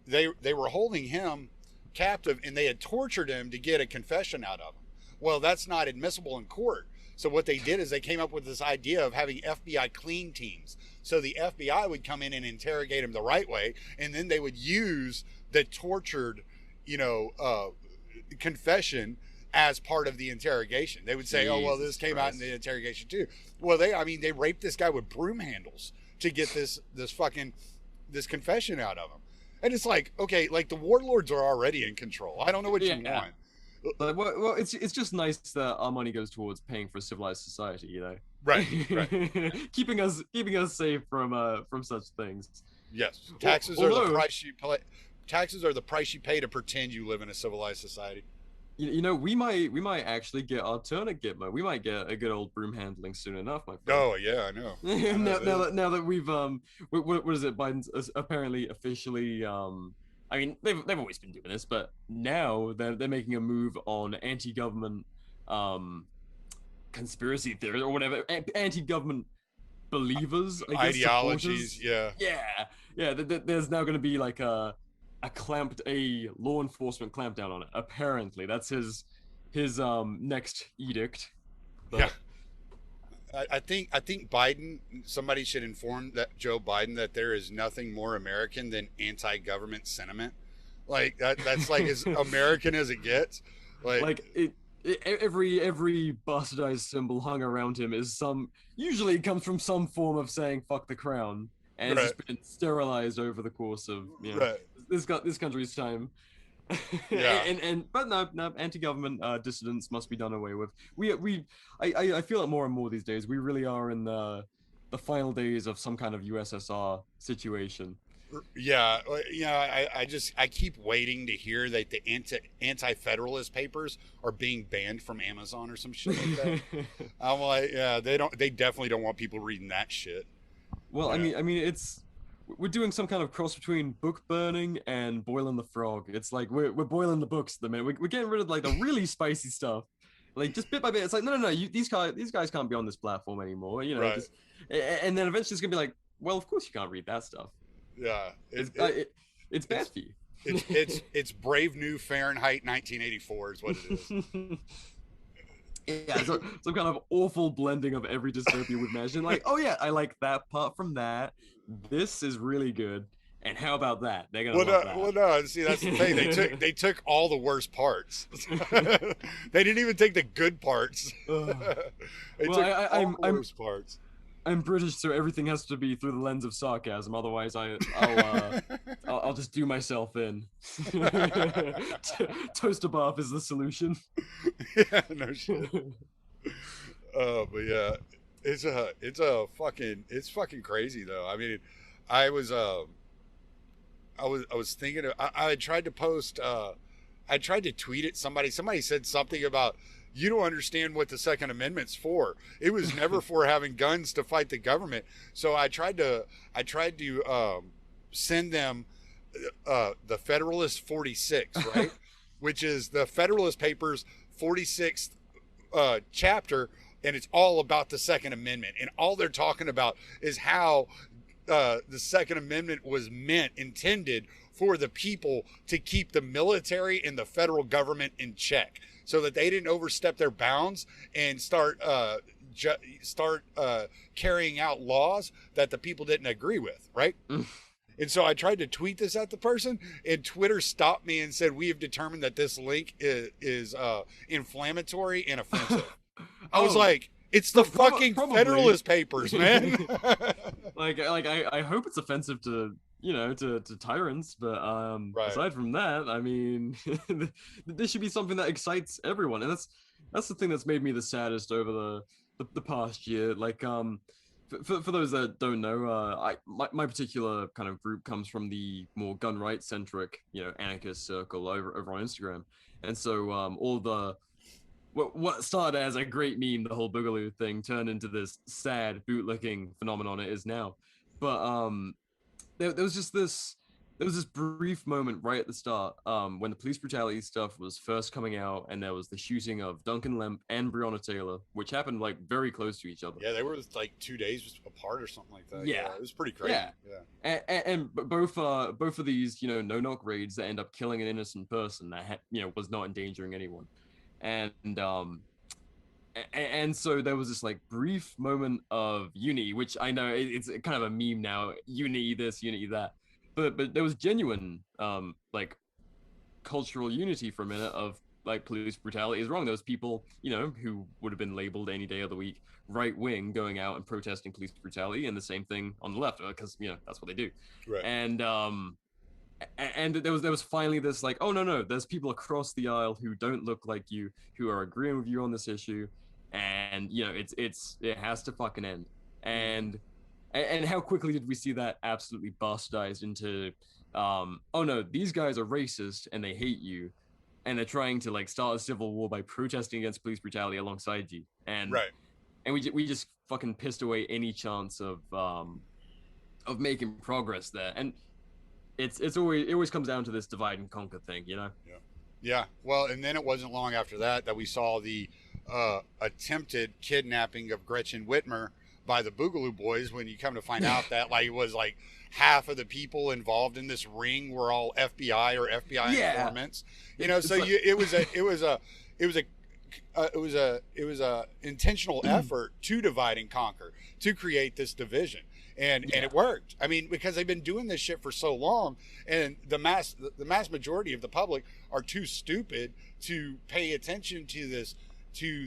they were holding him captive and they had tortured him to get a confession out of him. Well, that's not admissible in court. So what they did is they came up with this idea of having FBI clean teams. So the FBI would come in and interrogate him the right way, and then they would use the tortured, confession as part of the interrogation. They would say, Jesus, oh, well, this came out in the interrogation too. Well, they raped this guy with broom handles to get this confession out of him. And it's like, okay, like the warlords are already in control. I don't know what you want. But well, it's just nice that our money goes towards paying for a civilized society, you know. Right. keeping us safe from such things. Yes, taxes are the price you pay. Taxes are the price you pay to pretend you live in a civilized society. You know, we might actually get our turn at Gitmo. We might get a good old broom handling soon enough, my friend. Oh yeah, I know. now that we've what is it? Biden's apparently officially I mean they've always been doing this, but now they're making a move on anti-government conspiracy theories or whatever, anti-government believers, I guess, ideologies. Supporters. Yeah. There's now going to be like a law enforcement clampdown on it. Apparently, that's his next edict. But... Yeah. I think Biden. Somebody should inform Joe Biden that there is nothing more American than anti-government sentiment. Like that's like as American as it gets. Every bastardized symbol hung around him is usually it comes from some form of saying "fuck the crown," and it's just been sterilized over the course of this country's time. But no, anti-government dissidents must be done away with. I feel it more and more these days. We really are in the final days of some kind of USSR situation. I keep waiting to hear that the anti-federalist papers are being banned from Amazon or some shit like that. I'm like, they definitely don't want people reading that shit. Well, I mean, we're doing some kind of cross between book burning and boiling the frog. It's like we're boiling the books at the minute. We're getting rid of like the really spicy stuff, like just bit by bit. It's like no, these guys can't be on this platform anymore. You know, and then eventually it's gonna be like, well, of course you can't read that stuff. Yeah, it's bad for you. It's Brave New Fahrenheit 1984 is what it is. Yeah, some kind of awful blending of every dystopia we've imagined. Like, oh yeah, I like that part from that. This is really good. And how about that? They're gonna love that. Well, no. See, that's the thing. They took all the worst parts. They didn't even take the good parts. They took all the worst parts. I'm British, so everything has to be through the lens of sarcasm. Otherwise, I'll just do myself in. Toaster bath is the solution. Yeah, no shit. But yeah, it's fucking crazy though. I mean, I was thinking I tried to post. I tried to tweet at somebody. Somebody said something about, you don't understand what the Second Amendment's for. It was never for having guns to fight the government. So I tried to send them the Federalist 46, right? Which is the Federalist Papers 46th chapter, and it's all about the Second Amendment. And all they're talking about is how the Second Amendment was intended for the people to keep the military and the federal government in check, so that they didn't overstep their bounds and start carrying out laws that the people didn't agree with, right? And so I tried to tweet this at the person, and Twitter stopped me and said, "We have determined that this link is inflammatory and offensive." I was like, it's the fucking Federalist Papers, man. I hope it's offensive to tyrants, but aside from that, I mean, this should be something that excites everyone, and that's the thing that's made me the saddest over the past year. Like, for those that don't know, my particular kind of group comes from the more gun rights centric, anarchist circle over on Instagram, and so all the what started as a great meme, the whole Boogaloo thing, turned into this sad bootlicking phenomenon it is now. But there was this brief moment right at the start when the police brutality stuff was first coming out, and there was the shooting of Duncan Lemp and Breonna Taylor, which happened like very close to each other. Yeah, they were like 2 days apart or something like that. Yeah, it was pretty crazy. Yeah. And both of these no-knock raids that end up killing an innocent person that was not endangering anyone, and so there was this like brief moment of unity, which I know it's kind of a meme now, unity this, unity that, but there was genuine like cultural unity for a minute of like police brutality is wrong. Those people, you know, who would have been labeled any day of the week right wing, going out and protesting police brutality, and the same thing on the left, because you know that's what they do. Right. And there was finally this like, oh no, there's people across the aisle who don't look like you, who are agreeing with you on this issue, and you know it has to fucking end. And how quickly did we see that absolutely bastardized into oh no, these guys are racist and they hate you, and they're trying to like start a civil war by protesting against police brutality alongside you. And Right. and we just fucking pissed away any chance of making progress there. And it always comes down to this divide and conquer thing, you know. Yeah. Well, and then it wasn't long after that we saw the attempted kidnapping of Gretchen Whitmer by the Boogaloo Boys, when you come to find out that like it was like half of the people involved in this ring were all FBI or FBI informants. You know, it was a intentional effort to divide and conquer, to create this division. And it worked. I mean, because they've been doing this shit for so long, and the mass majority of the public are too stupid to pay attention to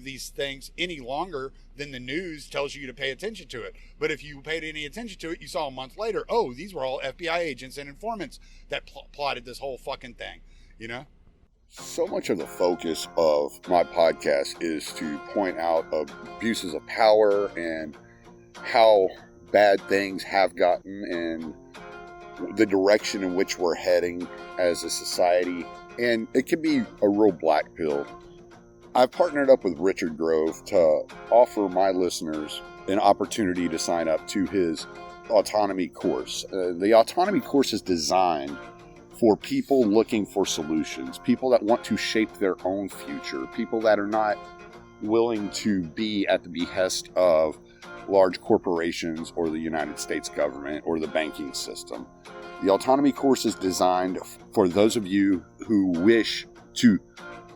these things any longer than the news tells you to pay attention to it. But if you paid any attention to it, you saw a month later, oh, these were all FBI agents and informants that plotted this whole fucking thing, you know? So much of the focus of my podcast is to point out abuses of power and how bad things have gotten and the direction in which we're heading as a society. And it can be a real black pill. I've partnered up with Richard Grove to offer my listeners an opportunity to sign up to his Autonomy Course. The Autonomy Course is designed for people looking for solutions, people that want to shape their own future, people that are not willing to be at the behest of large corporations or the United States government or the banking system. The Autonomy Course is designed for those of you who wish to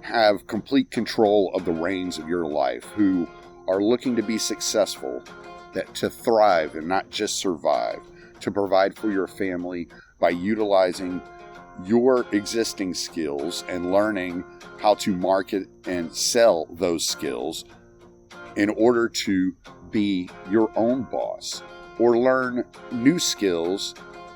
have complete control of the reins of your life, who are looking to be successful, to thrive and not just survive, to provide for your family by utilizing your existing skills and learning how to market and sell those skills in order to be your own boss, or learn new skills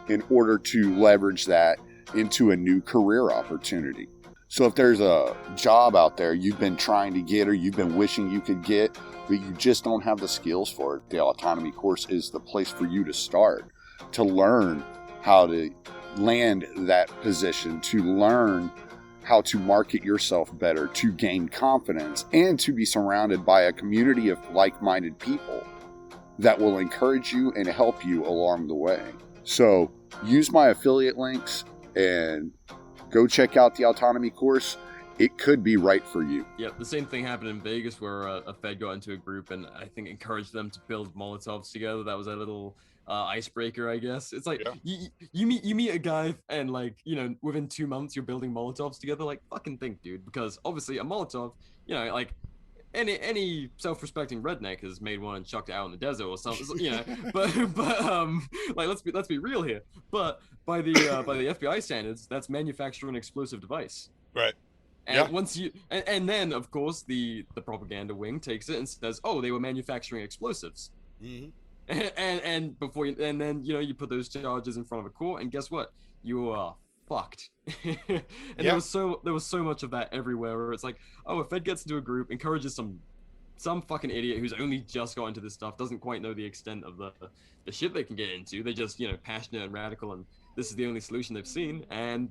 in order to leverage that into a new career opportunity. So if there's a job out there you've been trying to get or you've been wishing you could get, but you just don't have the skills for it, the Autonomy Course is the place for you to start, to learn how to land that position, to learn how to market yourself better, to gain confidence, and to be surrounded by a community of like-minded people that will encourage you and help you along the way. So use my affiliate links and go check out the Autonomy Course. It could be right for you. Yeah, the same thing happened in Vegas where a Fed got into a group and I think encouraged them to build Molotovs together. That was a little icebreaker, I guess. It's like you meet a guy and like, you know, within 2 months you're building Molotovs together. Like, fucking think, dude, because obviously a Molotov, you know, like any self-respecting redneck has made one and chucked it out in the desert or something, you know. but like let's be real here. But by the FBI standards, that's manufacturing an explosive device. Right. And once you and then of course the propaganda wing takes it and says, oh, they were manufacturing explosives. Mm-hmm. And then you know you put those charges in front of a court, and guess what? You are fucked. And there was so much of that everywhere, where it's like, oh, a Fed gets into a group, encourages some fucking idiot who's only just got into this stuff, doesn't quite know the extent of the shit they can get into. They just, you know, passionate and radical, and this is the only solution they've seen, and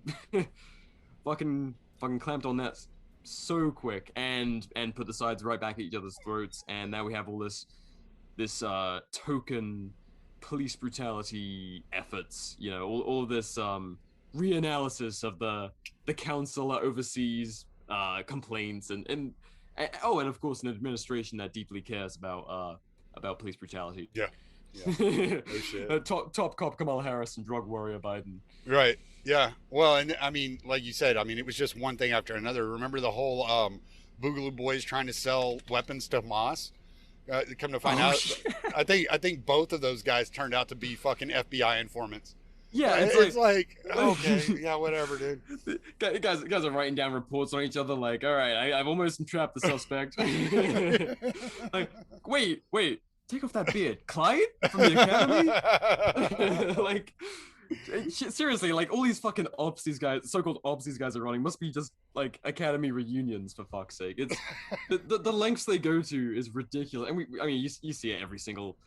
fucking clamped on that so quick, and put the sides right back at each other's throats, and now we have all this token police brutality efforts, you know, all of this reanalysis of the council that oversees complaints and of course an administration that deeply cares about police brutality. Yeah. No shit. Top cop Kamala Harris and drug warrior Biden. Right. Yeah. Well, and I mean, like you said, I mean, it was just one thing after another. Remember the whole Boogaloo Boys trying to sell weapons to Moss? Come to find out, I think both of those guys turned out to be fucking FBI informants. Yeah, it's like okay, yeah, whatever, dude. guys are writing down reports on each other like, all right, I've almost entrapped the suspect. Like, wait, take off that beard, Clyde from the academy. Like, seriously, like all these fucking ops these guys, so-called ops these guys are running, must be just like academy reunions for fuck's sake. It's the lengths they go to is ridiculous, and I mean, you see it every single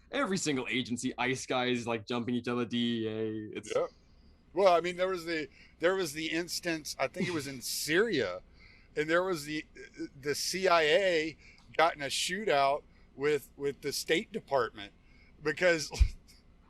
agency. ICE guys like jumping each other, DEA. It's Yeah. Well, I mean, there was the instance. I think it was in Syria, and there was the CIA got in a shootout with the State Department because.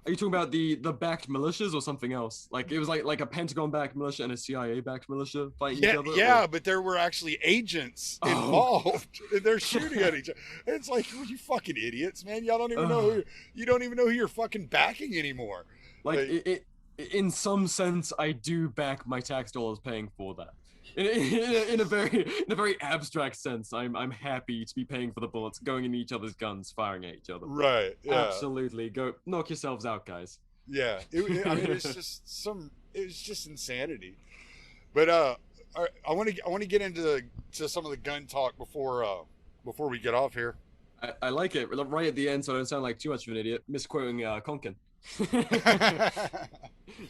Are you talking about the backed militias or something else? Like it was like a Pentagon backed militia and a CIA backed militia fighting each other? Yeah, or... but there were actually agents involved, and they're shooting at each other. It's like, you fucking idiots, man! Y'all don't even know you don't even know who you're fucking backing anymore. Like in some sense, I do back my tax dollars paying for that. In a very abstract sense, I'm happy to be paying for the bullets going in each other's guns, firing at each other. Right. Yeah. Absolutely. Go knock yourselves out, guys. Yeah. I mean, it's just insanity. But I want to get into some of the gun talk before we get off here. I like it right at the end, so I don't sound like too much of an idiot. Misquoting Konkin.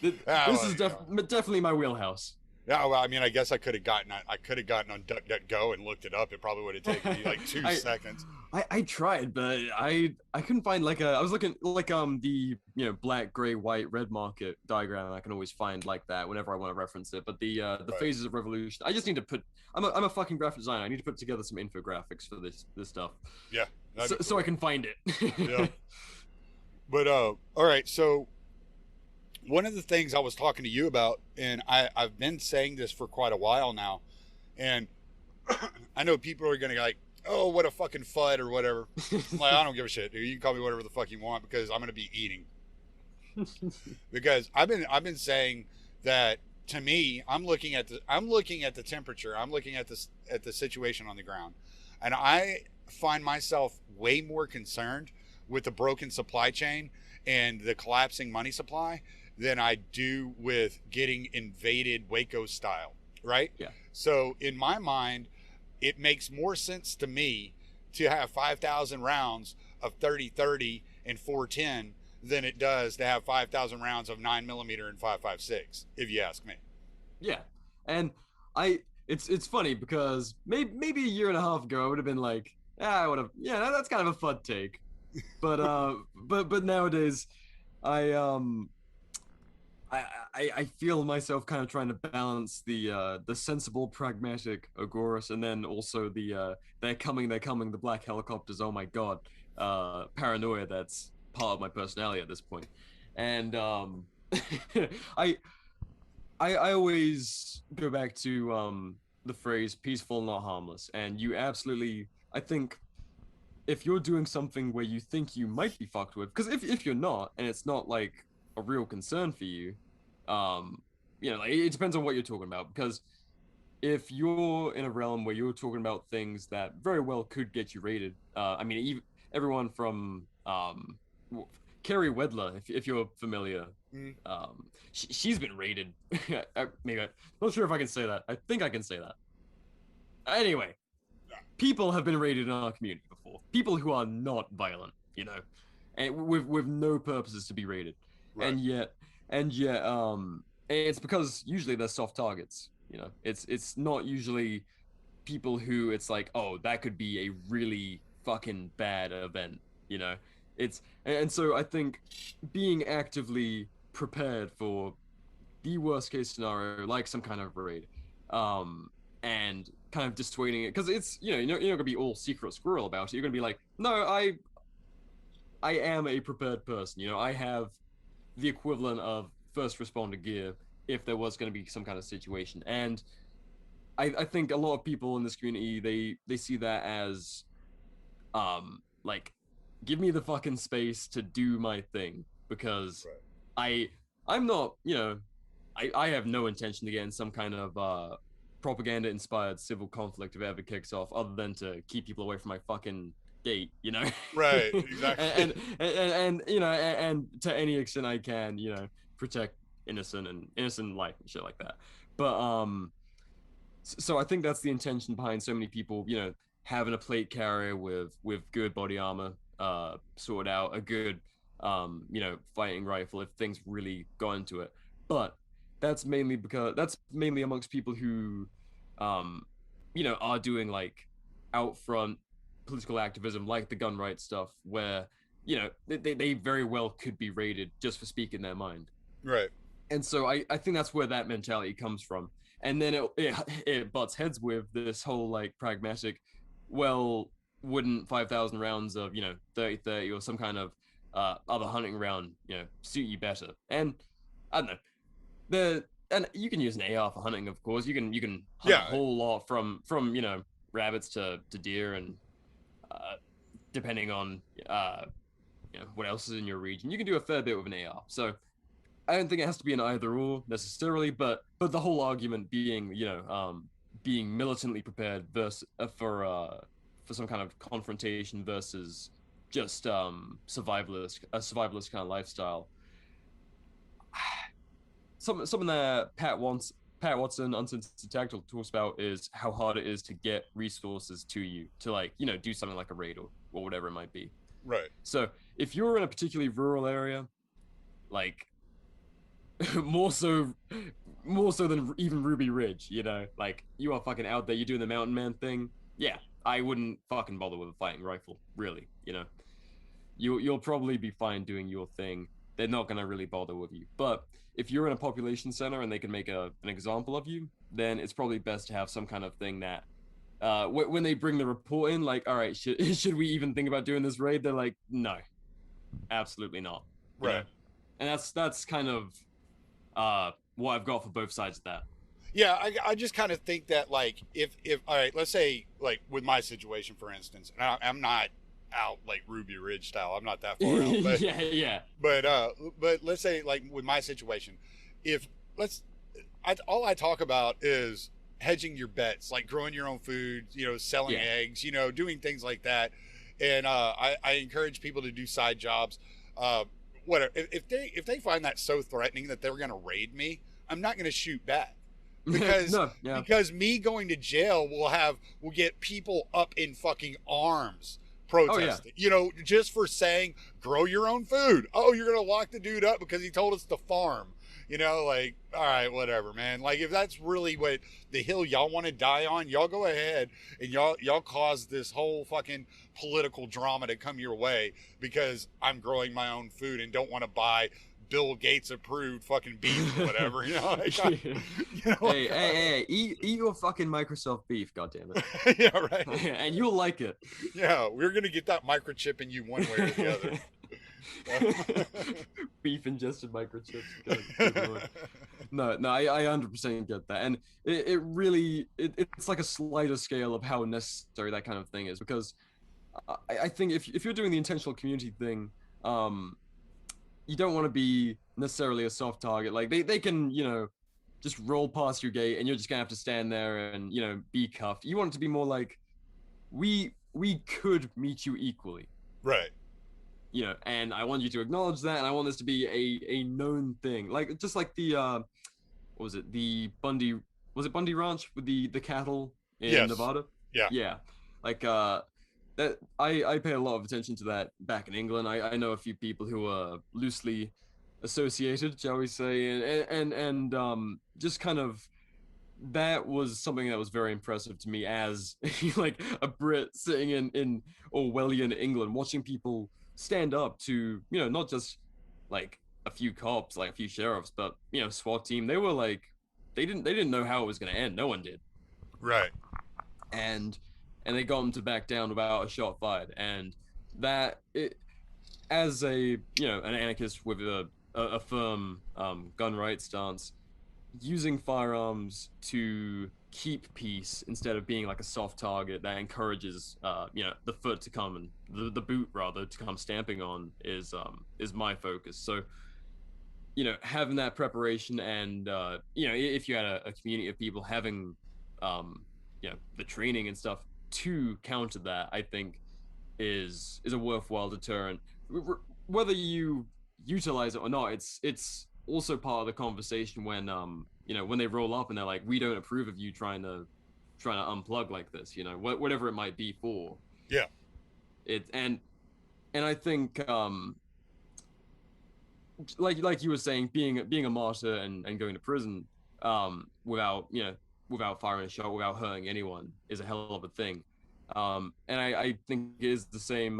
This is definitely my wheelhouse. Yeah, well, I mean, I guess I could have gotten on DuckDuckGo and looked it up. It probably would have taken me like 2 seconds. I tried, but I couldn't find I was looking like the black, gray, white, red market diagram, and I can always find like that whenever I want to reference it. But the right. Phases of revolution, I just need to put. I'm a fucking graphic designer. I need to put together some infographics for this stuff. Yeah. So I can find it. Yeah. But all right, so. One of the things I was talking to you about, and I've been saying this for quite a while now, and I know people are going to be like, oh, what a fucking FUD or whatever. I'm like, I don't give a shit, dude. You can call me whatever the fuck you want because I'm going to be eating. Because I've been saying that, to me, I'm looking at the temperature. I'm looking at the situation on the ground. And I find myself way more concerned with the broken supply chain and the collapsing money supply than I do with getting invaded Waco style, right? Yeah. So in my mind, it makes more sense to me to have 5,000 rounds of 30-30 and 410 than it does to have 5,000 rounds of 9mm and 5.56, if you ask me. Yeah, and it's funny because maybe a year and a half ago I would have been like, that's kind of a FUD take, but nowadays I feel myself kind of trying to balance the sensible, pragmatic Agorism, and then also the they're coming, the black helicopters, oh my god, paranoia that's part of my personality at this point. And I always go back to the phrase peaceful, not harmless, and you absolutely, I think, if you're doing something where you think you might be fucked with, because if you're not, and it's not like a real concern for you, it depends on what you're talking about, because if you're in a realm where you're talking about things that very well could get you raided, even everyone from Carrie Wedler, if you're familiar, she's been raided. Maybe I'm not sure if I can say that. I think I can say that. Anyway, people have been raided in our community before. People who are not violent, and with no purposes to be raided. Right. And yet, it's because usually they're soft targets. It's not usually people who it's like, oh, that could be a really fucking bad event. And so I think being actively prepared for the worst case scenario, like some kind of raid, and kind of dissuading it, because it's you're not gonna be all secret squirrel about it. You're gonna be like, no, I am a prepared person. I have the equivalent of first responder gear if there was going to be some kind of situation. And I think a lot of people in this community, they see that as like, give me the fucking space to do my thing, because right. I'm not, I have no intention to get in some kind of propaganda inspired civil conflict if it ever kicks off, other than to keep people away from my fucking gate, Right, exactly. and to any extent I can, protect innocent life and shit like that. But so I think that's the intention behind so many people, having a plate carrier with good body armor, sorted out, a good fighting rifle if things really go into it. But that's mainly amongst people who are doing like out front political activism, like the gun rights stuff, where they very well could be raided just for speaking their mind. Right. And so I think that's where that mentality comes from. And then it butts heads with this whole like pragmatic, well, wouldn't 5,000 rounds of 30-30 or some kind of other hunting round suit you better? And I don't know, and you can use an AR for hunting, of course. You can hunt a whole lot from rabbits to deer, and depending on what else is in your region, you can do a fair bit with an AR. So I don't think it has to be an either or necessarily, but the whole argument being being militantly prepared versus for some kind of confrontation versus just survivalist kind of lifestyle. Something that Pat Watson, Uncensored Tactical, talks about is how hard it is to get resources to you to do something like a raid or whatever it might be. Right. So if you're in a particularly rural area, like more so than even Ruby Ridge, like you are fucking out there, you're doing the mountain man thing. Yeah, I wouldn't fucking bother with a fighting rifle, really. You'll probably be fine doing your thing. They're not gonna really bother with you. But if you're in a population center and they can make an example of you, then it's probably best to have some kind of thing that when they bring the report in, like, all right, should we even think about doing this raid? They're like, no, absolutely not. Right. And that's kind of what I've got for both sides of that. Yeah, I just kind of think that, like, if all right, let's say, like, with my situation, for instance, and I'm not out like Ruby Ridge style. I'm not that far out. But, yeah. But let's say, like, with my situation, all I talk about is hedging your bets, like growing your own food, selling eggs, doing things like that. And I encourage people to do side jobs. Whatever. If they find that so threatening that they're going to raid me, I'm not going to shoot back. Because because me going to jail will get people up in fucking arms protesting. Just for saying grow your own food. Oh, you're gonna lock the dude up because he told us to farm. Like, all right, whatever, man. Like, if that's really what the hill y'all want to die on, y'all go ahead and y'all cause this whole fucking political drama to come your way because I'm growing my own food and don't want to buy Bill Gates approved fucking beef or whatever, Hey, eat your fucking Microsoft beef, goddammit. Yeah, right. And you'll like it. Yeah, we're gonna get that microchip in you one way or the other. Beef ingested microchips. Good Lord. No, I 100% get that, and it really it's like a slighter scale of how necessary that kind of thing is, because I think if you're doing the intentional community thing, you don't want to be necessarily a soft target. Like they can, just roll past your gate and you're just gonna have to stand there and, be cuffed. You want it to be more like, we could meet you equally. Right. And I want you to acknowledge that, and I want this to be a known thing. Like, just like the, what was it? Was it Bundy Ranch with the cattle in Nevada? Yeah. Yeah. Like, that I pay a lot of attention to that back in England. I know a few people who are loosely associated, shall we say, and just kind of, that was something that was very impressive to me as like a Brit sitting in Orwellian England, watching people stand up to, not just like a few cops, like a few sheriffs, but SWAT team. They were like, they didn't know how it was going to end. No one did. Right. And they got them to back down without a shot fired. And that, as an anarchist with a firm gun rights stance, using firearms to keep peace instead of being like a soft target that encourages the foot to come, and the boot rather to come stamping on, is my focus. So having that preparation, and if you had a community of people having the training and stuff to counter that, I think is a worthwhile deterrent. Whether you utilize it or not, it's also part of the conversation when you know, when they roll up and they're like, we don't approve of you trying to unplug like this, you know, whatever it might be for. Yeah. It and I think like you were saying, being a martyr and going to prison without, you know, without firing a shot, without hurting anyone is a hell of a thing. And I think it is the same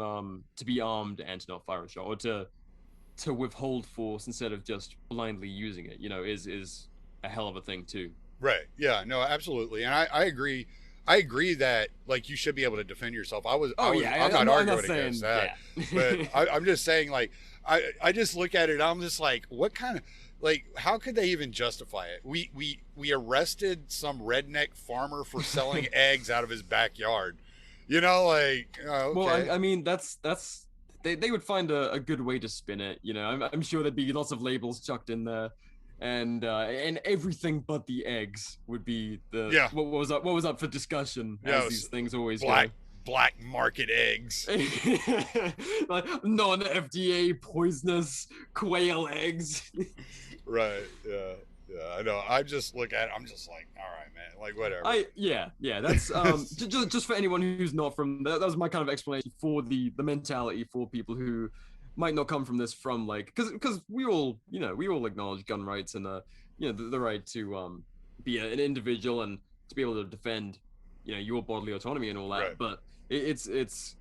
to be armed and to not fire a shot, or to withhold force instead of just blindly using it, you know, is a hell of a thing too. Right. Yeah. No. Absolutely. And I agree. I agree that like you should be able to defend yourself. I'm not arguing against that. Yeah. But I'm just saying, like, I just look at it. I'm just like, what kind of, like, how could they even justify it? We arrested some redneck farmer for selling eggs out of his backyard. You know, like, okay. Well, I mean, that's they would find a good way to spin it. You know, I'm sure there'd be lots of labels chucked in there, and everything but the eggs would be the what was up for discussion, as these things always go. Black market eggs. Like non-FDA poisonous quail eggs. Right. Yeah. Yeah. I know. I just look at it. I'm just like, all right, man. Like, whatever. That's just for anyone who's not from that was my kind of explanation for the mentality for people who might not come from this, from like, because we all acknowledge gun rights and you know, the right to be an individual and to be able to defend, you know, your bodily autonomy and all that. Right. But it's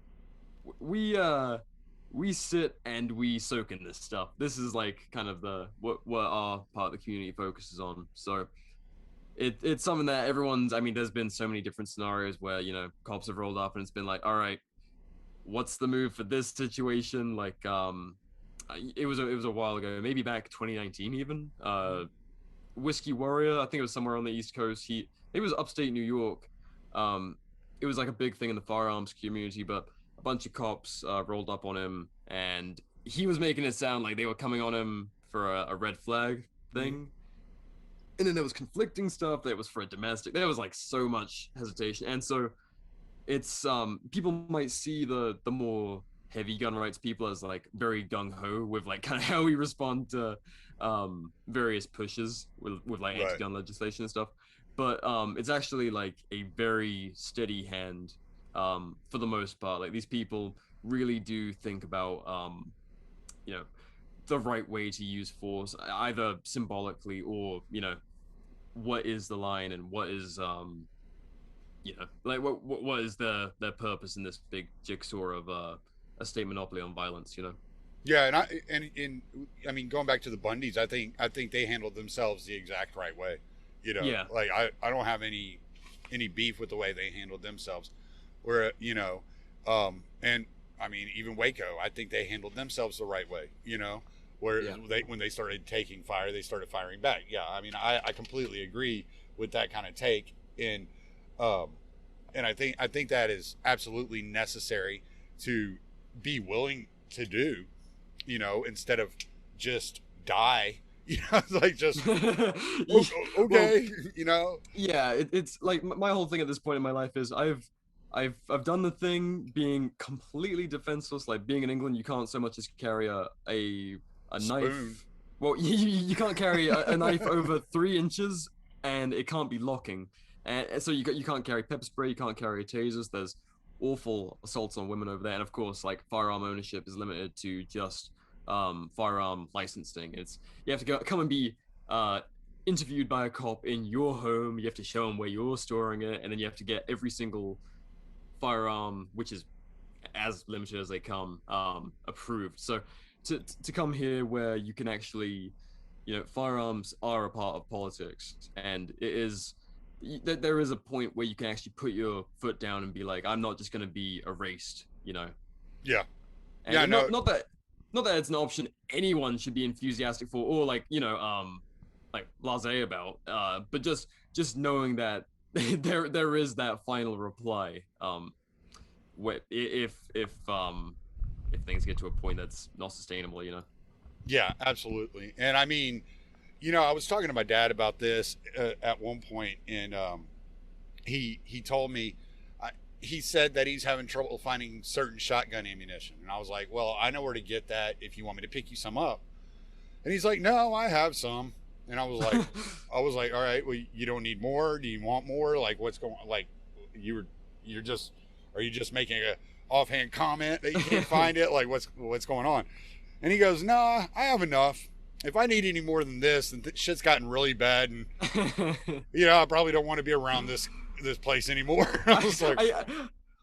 we sit and we soak in this stuff. This is like kind of what our part of the community focuses on. So it's something that everyone's, I mean, there's been so many different scenarios where, you know, cops have rolled up and it's been like, all right, what's the move for this situation? Like it was a while ago, maybe back 2019 even. Whiskey Warrior, I think it was somewhere on the East Coast. It was upstate New York. It was like a big thing in the firearms community, but a bunch of cops rolled up on him, and he was making it sound like they were coming on him for a red flag thing. And then there was conflicting stuff. There was for a domestic. There was like so much hesitation. And so it's people might see the more heavy gun rights people as like very gung-ho with like kind of how we respond to various pushes with like anti-gun legislation and stuff. But it's actually like a very steady hand for the most part. Like these people really do think about you know, the right way to use force, either symbolically or, you know, what is the line and what is you know, like what is their purpose in this big jigsaw of a state monopoly on violence, you know. Yeah, and I mean, going back to the Bundys, I think they handled themselves the exact right way. You know, yeah. Like I don't have any beef with the way they handled themselves. Where, you know, and I mean, even Waco, I think they handled themselves the right way. You know, where when they started taking fire, they started firing back. Yeah, I mean, I completely agree with that kind of take. And I think that is absolutely necessary to be willing to do, you know, instead of just die. You know, like just okay, well, you know. Yeah, it's like my whole thing at this point in my life is I've done the thing being completely defenseless. Like being in England, you can't so much as carry a knife. Well, you can't carry a knife over 3 inches, and it can't be locking. And so you can't carry pepper spray, you can't carry tasers. There's awful assaults on women over there, and of course, like firearm ownership is limited to just firearm licensing. You have to come and be interviewed by a cop in your home. You have to show them where you're storing it, and then you have to get every single firearm, which is as limited as they come, approved. So to come here where you can actually, you know, firearms are a part of politics, and there is a point where you can actually put your foot down and be like, I'm not just going to be erased, you know. Yeah. And yeah. Not that it's an option anyone should be enthusiastic for, or like, you know, like blasé about, but just knowing that there is that final reply, if things get to a point that's not sustainable, you know. Yeah, absolutely. And I mean, you know, I was talking to my dad about this at one point, and he told me, he said that he's having trouble finding certain shotgun ammunition. And I was like, well, I know where to get that if you want me to pick you some up. And he's like, no, I have some. And I was like, all right, well, you don't need more. Do you want more? Like, what's going on? Like, are you just making a offhand comment that you can't find it? Like, what's going on? And he goes, nah, I have enough. If I need any more than this, then shit's gotten really bad. And, I probably don't want to be around this place anymore. I was like,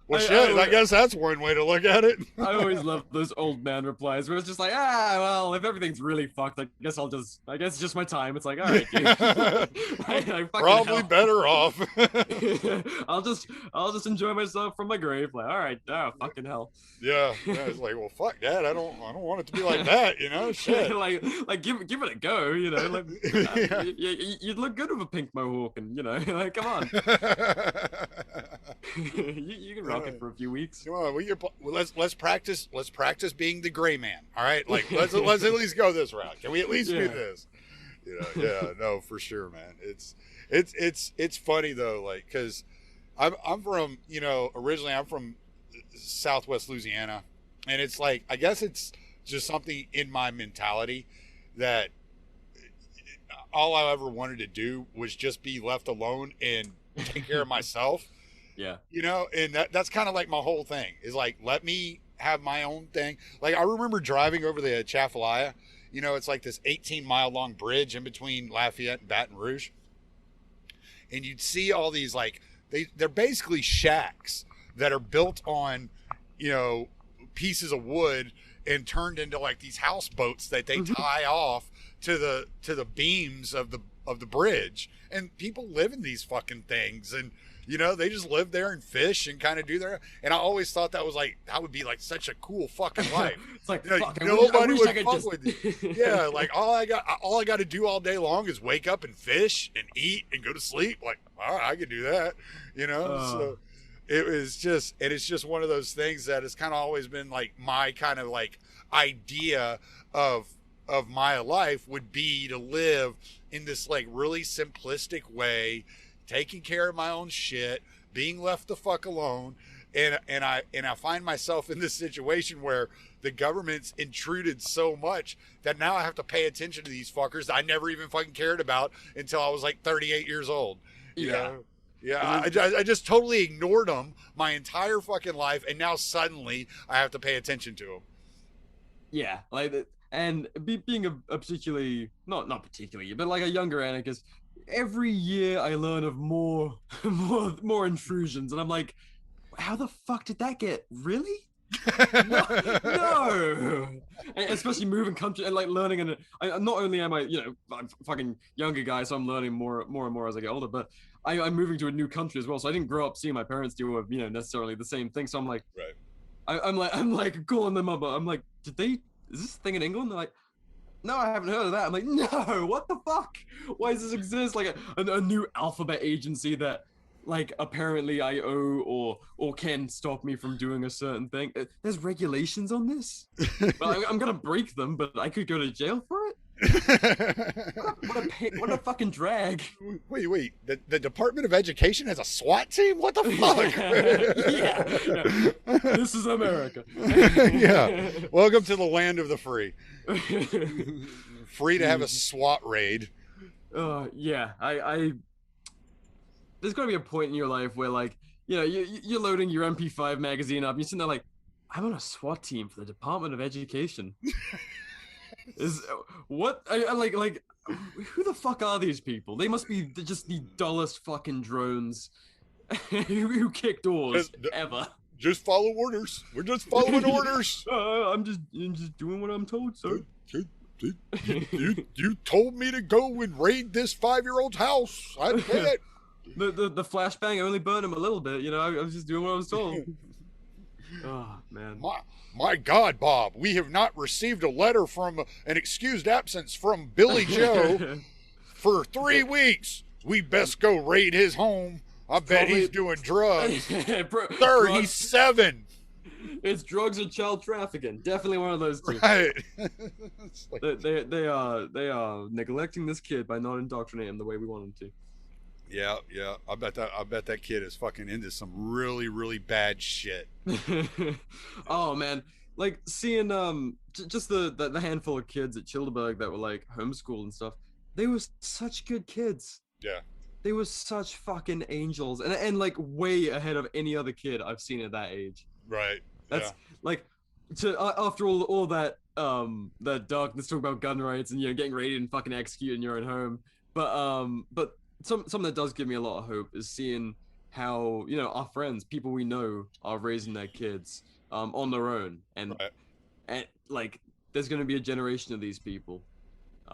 I guess that's one way to look at it. I always love those old man replies where it's just like, well, if everything's really fucked, I guess it's just my time. It's like, all right, dude. Probably better off. I'll just enjoy myself from my grave. Like, all right, fucking hell. Yeah. It's like, well, fuck that. I don't want it to be like that, shit. like give it a go, like Yeah. you'd look good with a pink mohawk, and like, come on. you can rock it for a few weeks. Come on, let's practice being the gray man. All right, like let's at least go this route. Can we at least do this? No, for sure, man. It's funny though, like, because I'm from originally I'm from Southwest Louisiana, and it's like, I guess it's just something in my mentality that all I ever wanted to do was just be left alone and take care of myself. Yeah. And that's kind of like my whole thing is like, let me have my own thing. Like, I remember driving over the Atchafalaya, it's like this 18-mile long bridge in between Lafayette and Baton Rouge. And you'd see all these, like, they're basically shacks that are built on, pieces of wood and turned into like these houseboats that they tie off to the beams of the bridge. And people live in these fucking things, and they just live there and fish and kind of do their. And I always thought that would be like such a cool fucking life. It's like, fuck, nobody would fuck just... with you. Yeah, like all I got to do all day long is wake up and fish and eat and go to sleep. Like, all right, I could do that. So it's just one of those things that has kind of always been like my kind of like idea of my life would be to live in this like really simplistic way, taking care of my own shit, being left the fuck alone. And I find myself in this situation where the government's intruded so much that now I have to pay attention to these fuckers that I never even fucking cared about until I was like 38 years old. Yeah. I just totally ignored them my entire fucking life, and now suddenly I have to pay attention to them. Yeah, like, and being a particularly, not particularly, but like a younger anarchist, every year I learn of more intrusions, and I'm like, how the fuck did that get? Really? No. And especially moving country and like learning, and not only am I, I'm a fucking younger guy, so I'm learning more and more as I get older, but I'm moving to a new country as well, so I didn't grow up seeing my parents deal with necessarily the same thing. So I'm like, right. I'm like calling them up. I'm like, is this thing in England? They're like, no, I haven't heard of that. I'm like, no, what the fuck? Why does this exist? Like a new alphabet agency that, like, apparently I owe or can stop me from doing a certain thing. There's regulations on this. Well, I'm gonna break them, but I could go to jail for it. What a fucking drag. Wait. The Department of Education has a SWAT team? What the fuck? Yeah. This is America. Yeah. Welcome to the land of the free. Free to have a SWAT raid. Yeah. I there's got to be a point in your life where, like, you're loading your MP5 magazine up, and you're sitting there like, I'm on a SWAT team for the Department of Education. What? I like, who the fuck are these people? They must be just the dullest fucking drones who kick doors ever. Just follow orders. We're just following orders. I'm just doing what I'm told, sir. You told me to go and raid this 5-year-old's house. I did. The flashbang only burned him a little bit. I was just doing what I was told. Oh, man. My God, Bob, we have not received a letter from an excused absence from Billy Joe for 3 weeks. We best go raid his home. I bet he's doing drugs. Sir, he's 7. It's drugs and child trafficking. Definitely one of those two. Right. They are neglecting this kid by not indoctrinating him the way we want him to. Yeah. I bet that kid is fucking into some really, really bad shit. Oh man, like seeing just the handful of kids at Childeberg that were like homeschooled and stuff. They were such good kids. Yeah. They were such fucking angels, and like way ahead of any other kid I've seen at that age. Right. That's like to after all that darkness, talk about gun rights and getting raided and fucking executed in your own home. But something that does give me a lot of hope is seeing how our friends, people we know, are raising their kids on their own, and Right. and like there's going to be a generation of these people.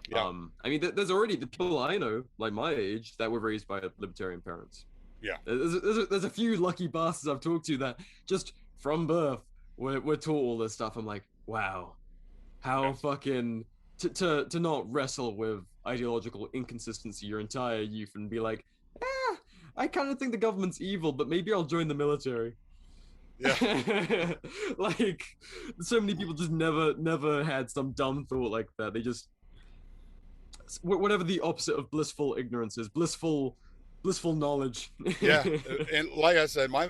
Yeah. I mean, there's already the people I know, like my age, that were raised by libertarian parents. Yeah. There's a few lucky bastards I've talked to that just from birth were taught all this stuff. I'm like, wow, how fucking to not wrestle with ideological inconsistency your entire youth and be like, I kind of think the government's evil, but maybe I'll join the military. Yeah. Like, so many people just never had some dumb thought like that. They just, whatever the opposite of blissful ignorance is, blissful knowledge. Yeah. And like I said, my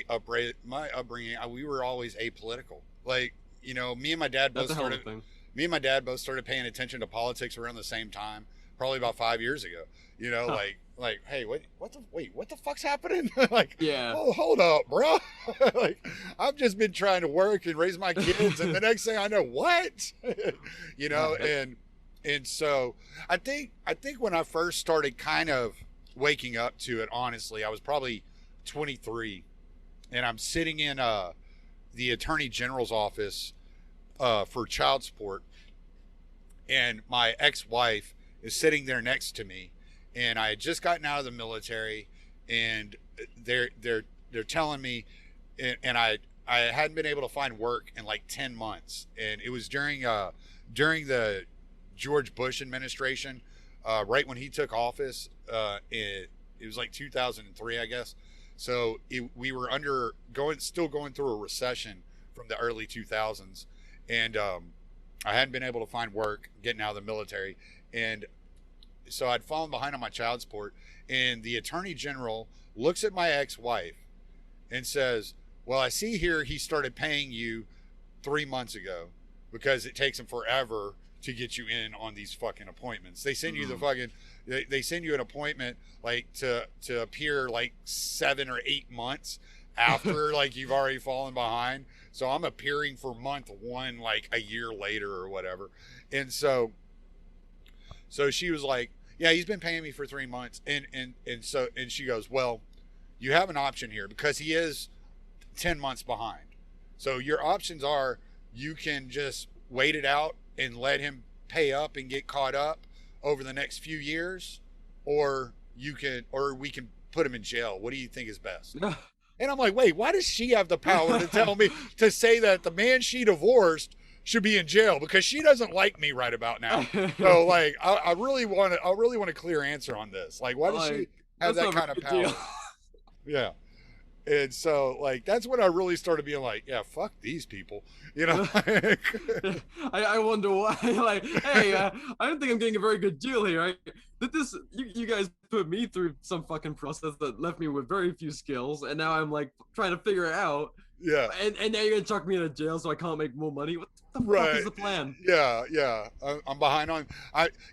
upbringing, we were always apolitical. Like, me and my dad both That's a hell of a started. thing. Me and my dad both started paying attention to politics around the same time, probably about 5 years ago. Huh. Like, hey, what the fuck's happening? Like, Yeah. oh, hold up, bro. Like, I've just been trying to work and raise my kids, and the next thing I know, what? And so I think when I first started kind of waking up to it, honestly, I was probably 23, and I'm sitting in the Attorney General's office for child support, and my ex-wife is sitting there next to me, and I had just gotten out of the military, and they're telling me, and I hadn't been able to find work in like 10 months, and it was during the George Bush administration, right when he took office. It was like 2003, I guess. So we were still going through a recession from the early 2000s, and I hadn't been able to find work getting out of the military, and so I'd fallen behind on my child support. And the Attorney General looks at my ex-wife and says, "Well, I see here he started paying you 3 months ago because it takes him forever to get you in on these fucking appointments. They send you the fucking, they send you an appointment like to appear like 7 or 8 months after like you've already fallen behind. So I'm appearing for month 1 like a year later or whatever." And so she was like, "Yeah, he's been paying me for 3 months." And she goes, "Well, you have an option here because he is 10 months behind. So your options are you can just wait it out and let him pay up and get caught up over the next few years, or we can put him in jail. What do you think is best?" And I'm like, wait, why does she have the power to tell me to say that the man she divorced should be in jail? Because she doesn't like me right about now. So like, I really want a clear answer on this. Like, why does she have that kind of power? Yeah. And so like, that's when I really started being like, yeah, fuck these people, I wonder why. Like, hey, I don't think I'm getting a very good deal here. Right? That you guys put me through some fucking process that left me with very few skills, and now I'm like trying to figure it out. Yeah. And now you're gonna chuck me in a jail so I can't make more money. What the fuck is the plan? Yeah. I'm behind on.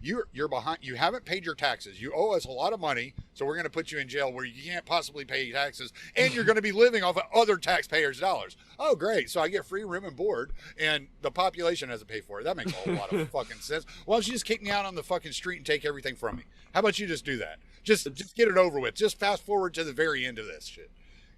You're behind. You haven't paid your taxes. You owe us a lot of money, so we're gonna put you in jail where you can't possibly pay taxes, and you're gonna be living off of other taxpayers' dollars. Oh, great! So I get free room and board, and the population has to pay for it. That makes a whole lot of fucking sense. Why don't you just kick me out on the fucking street and take everything from me? How about you just do that? Just get it over with. Just fast forward to the very end of this shit.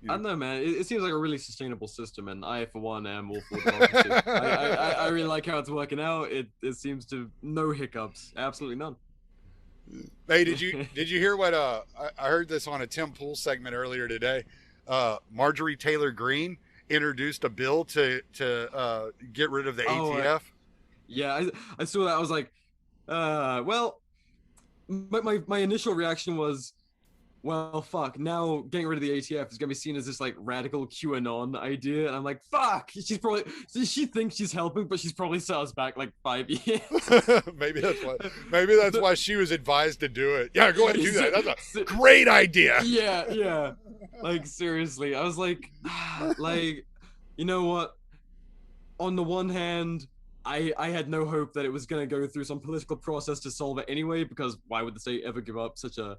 I don't know, man. It seems like a really sustainable system, and I, for one, am all for democracy. I really like how it's working out. It seems to no hiccups, absolutely none. Hey, did you hear what I heard this on a Tim Pool segment earlier today? Marjorie Taylor Greene introduced a bill to get rid of the ATF. Yeah, I saw that. I was like, well, my initial reaction was, well, fuck, now getting rid of the ATF is gonna be seen as this like radical QAnon idea, and I'm like, fuck, she thinks she's helping, but she's probably set us back like 5 years. Maybe that's why she was advised to do it. Yeah, go ahead and do that. That's a great idea. Yeah. Like, seriously, I was like, you know what? on the one hand, I had no hope that it was going to go through some political process to solve it anyway, because why would the state ever give up such an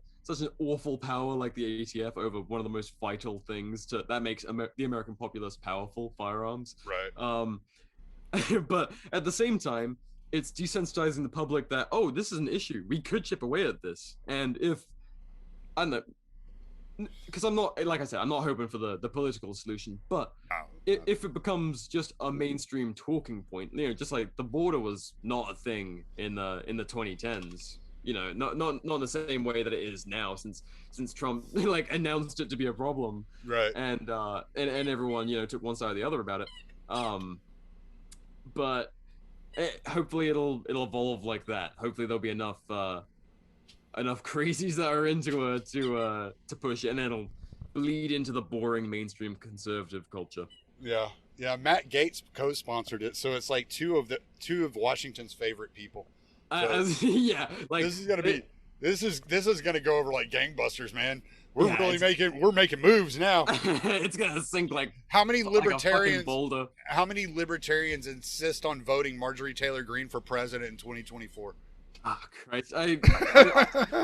awful power like the ATF over one of the most vital things that makes the American populace powerful, firearms. Right. But at the same time, it's desensitizing the public that, oh, this is an issue. We could chip away at this. And if, I don't know, because I'm not, like I said, I'm not hoping for the political solution, but if it becomes just a mainstream talking point, just like the border was not a thing in the 2010s, not in the same way that it is now, since Trump like announced it to be a problem, Right. and everyone took one side or the other about it. But hopefully it'll evolve like that. Hopefully there'll be enough crazies that are into it to push it, and it'll bleed into the boring mainstream conservative culture. Yeah. Matt Gaetz co-sponsored it, so it's like two of Washington's favorite people. So Yeah, like this is gonna go over like gangbusters, man. We're making moves now. It's gonna sink like How many like a fucking libertarians? boulder. How many libertarians insist on voting Marjorie Taylor Greene for president in 2024? Ah, Christ!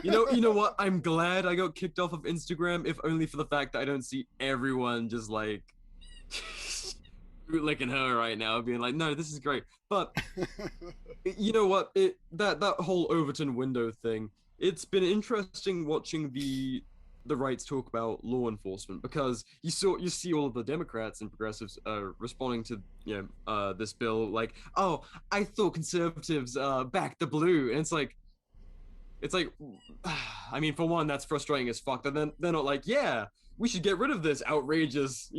You know what? I'm glad I got kicked off of Instagram, if only for the fact that I don't see everyone just like licking her right now, being like, "No, this is great." But you know what? That whole Overton window thing. It's been interesting watching the rights talk about law enforcement, because you see all of the Democrats and progressives responding to this bill like, oh, I thought conservatives backed the blue, and it's like I mean, for one, that's frustrating as fuck. And then they're not like, yeah, we should get rid of this outrageous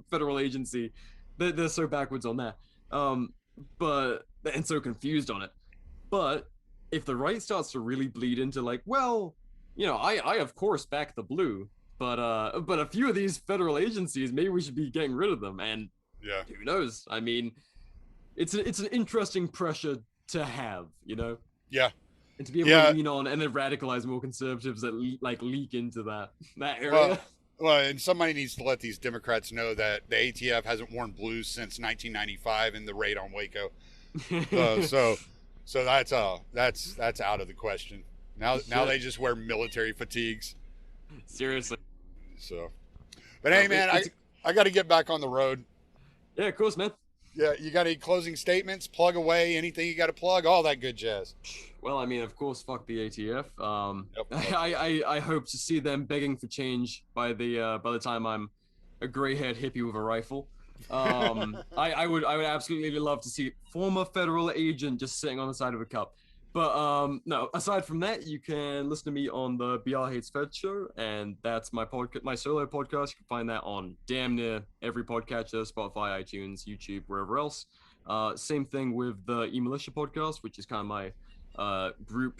federal agency. They're so backwards on that, but and so confused on it. But if the right starts to really bleed into like, well, I of course back the blue, but a few of these federal agencies, maybe we should be getting rid of them. And Yeah. who knows? I mean, it's an interesting pressure to have, Yeah. and to be able to lean on and then radicalize more conservatives that leak into that area. Well, and somebody needs to let these Democrats know that the ATF hasn't worn blues since 1995 in the raid on Waco. So that's out of the question. Now they just wear military fatigues. Seriously. So, but hey, man, I got to get back on the road. Yeah, of course, man. Yeah, you got any closing statements? Plug away anything you got to plug, all that good jazz. Well, I mean, of course, fuck the ATF. Yep. I hope to see them begging for change by the time I'm a gray-haired hippie with a rifle. I would absolutely love to see former federal agent just sitting on the side of a cup. But no, aside from that, you can listen to me on the BR Hates Fed show, and that's my solo podcast. You can find that on damn near every podcatcher, Spotify, iTunes, YouTube, wherever else. Same thing with the E-Militia podcast, which is kind of my group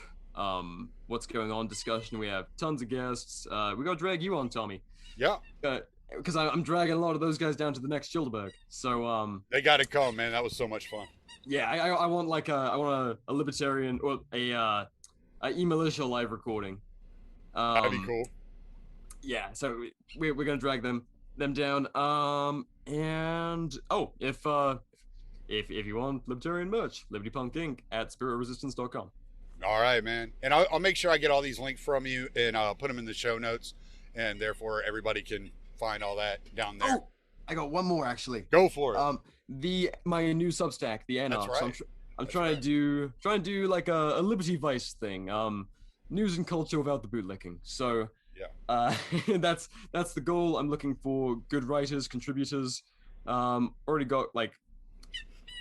what's going on discussion. We have tons of guests. We got to drag you on, Tommy. Yeah. Because I'm dragging a lot of those guys down to the next Childeberg. So they got to come, man. That was so much fun. Yeah, I want like a libertarian or a E-Militia live recording. That'd be cool. Yeah, so we're gonna drag them down. And if you want libertarian merch, Liberty Punk Inc. at spiritresistance.com. All right, man. And I'll make sure I get all these links from you, and I'll put them in the show notes, and therefore everybody can find all that down there. Oh, I got one more actually. Go for it. My new Substack, the Anarch. That's right. So I'm trying to do like a Liberty Vice thing. News and culture without the bootlicking. So yeah. That's the goal. I'm looking for good writers, contributors. Already got like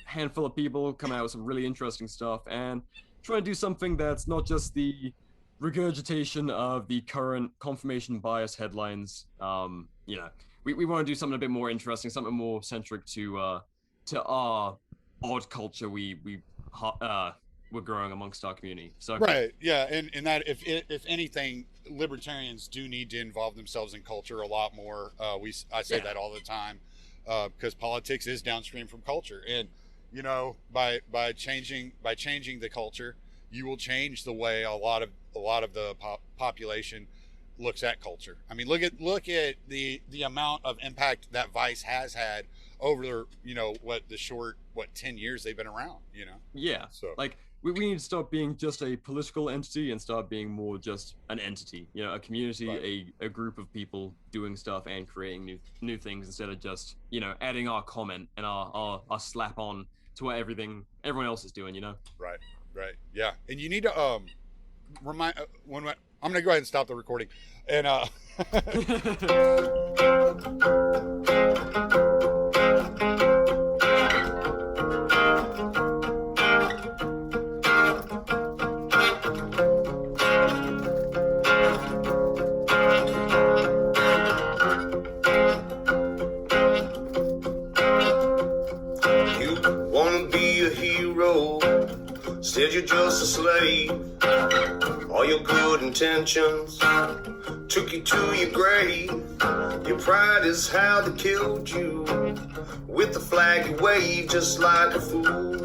a handful of people coming out with some really interesting stuff, and trying to do something that's not just the regurgitation of the current confirmation bias headlines. We want to do something a bit more interesting, something more centric to our odd culture we're growing amongst our community. So right, yeah, and that if anything, libertarians do need to involve themselves in culture a lot more. I say that all the time, because politics is downstream from culture, and by changing the culture, you will change the way a lot of the population looks at culture. I mean, look at the amount of impact that Vice has had over what 10 years they've been around, Yeah. So Like we need to stop being just a political entity and start being more just an entity, a community, Right. a group of people doing stuff and creating new things instead of just, adding our comment and our slap on to what everyone else is doing, right, yeah. And you need to remind I'm gonna go ahead and stop the recording and You wanna be a hero, instead you're just a slave. All your good intentions took you to your grave. Your pride is how they killed you, with the flag you wave just like a fool.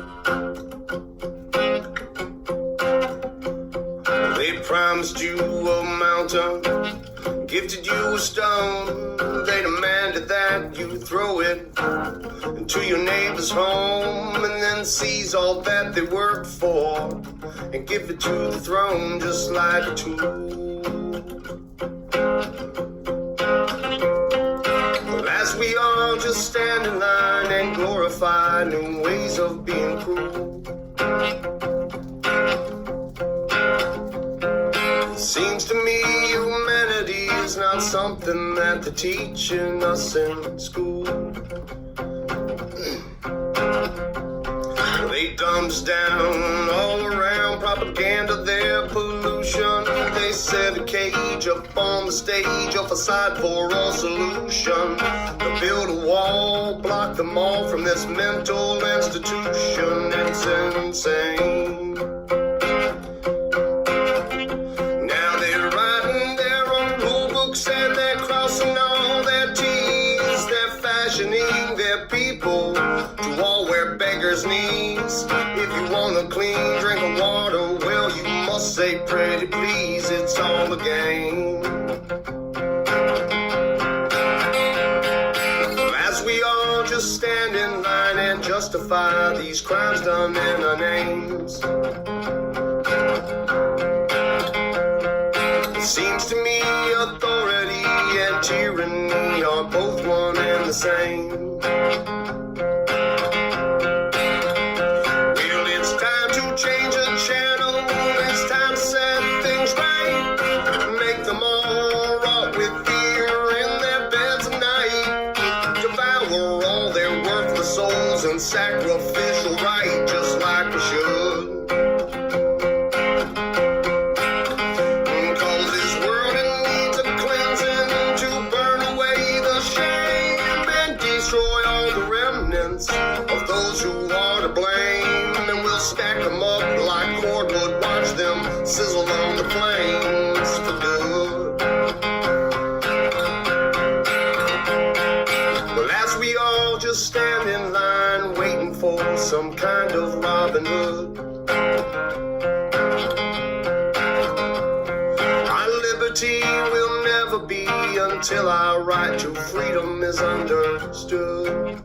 They promised you a mountain, gifted you a stone. They demanded that you throw it into your neighbor's home, and then seize all that they worked for and give it to the throne just like a tool. Well, as we all just stand in line and glorify new ways of being cruel, it seems to me humanity is not something that they're teaching us in school. They dumb us down all around, propaganda, their pollution. They set a cage up on the stage, a facade for all solution. They build a wall, block them all from this mental institution. It's insane. Now they're writing their own rule books and they're crossing all their T's. They're fashioning their people to all wear beggars' knees. If you want a clean drink of water, well, you must say pretty please. It's all a game. As we all just stand in line and justify these crimes done in our names, it seems to me authority and tyranny are both one and the same. Well, it's time to change the channel. It's time to set things right. Make them all rot with fear in their beds at night. Devour all their worthless souls and sacrificial right, just like we should. Cause this world it needs a cleansing to burn away the shame and destroy all the remnants of those who are to blame. And we'll stack them up like cordwood, watch them sizzle on the flames for good. Well, as we all just stand in line waiting for some kind of Robin Hood, our liberty will never be until our right to freedom is understood.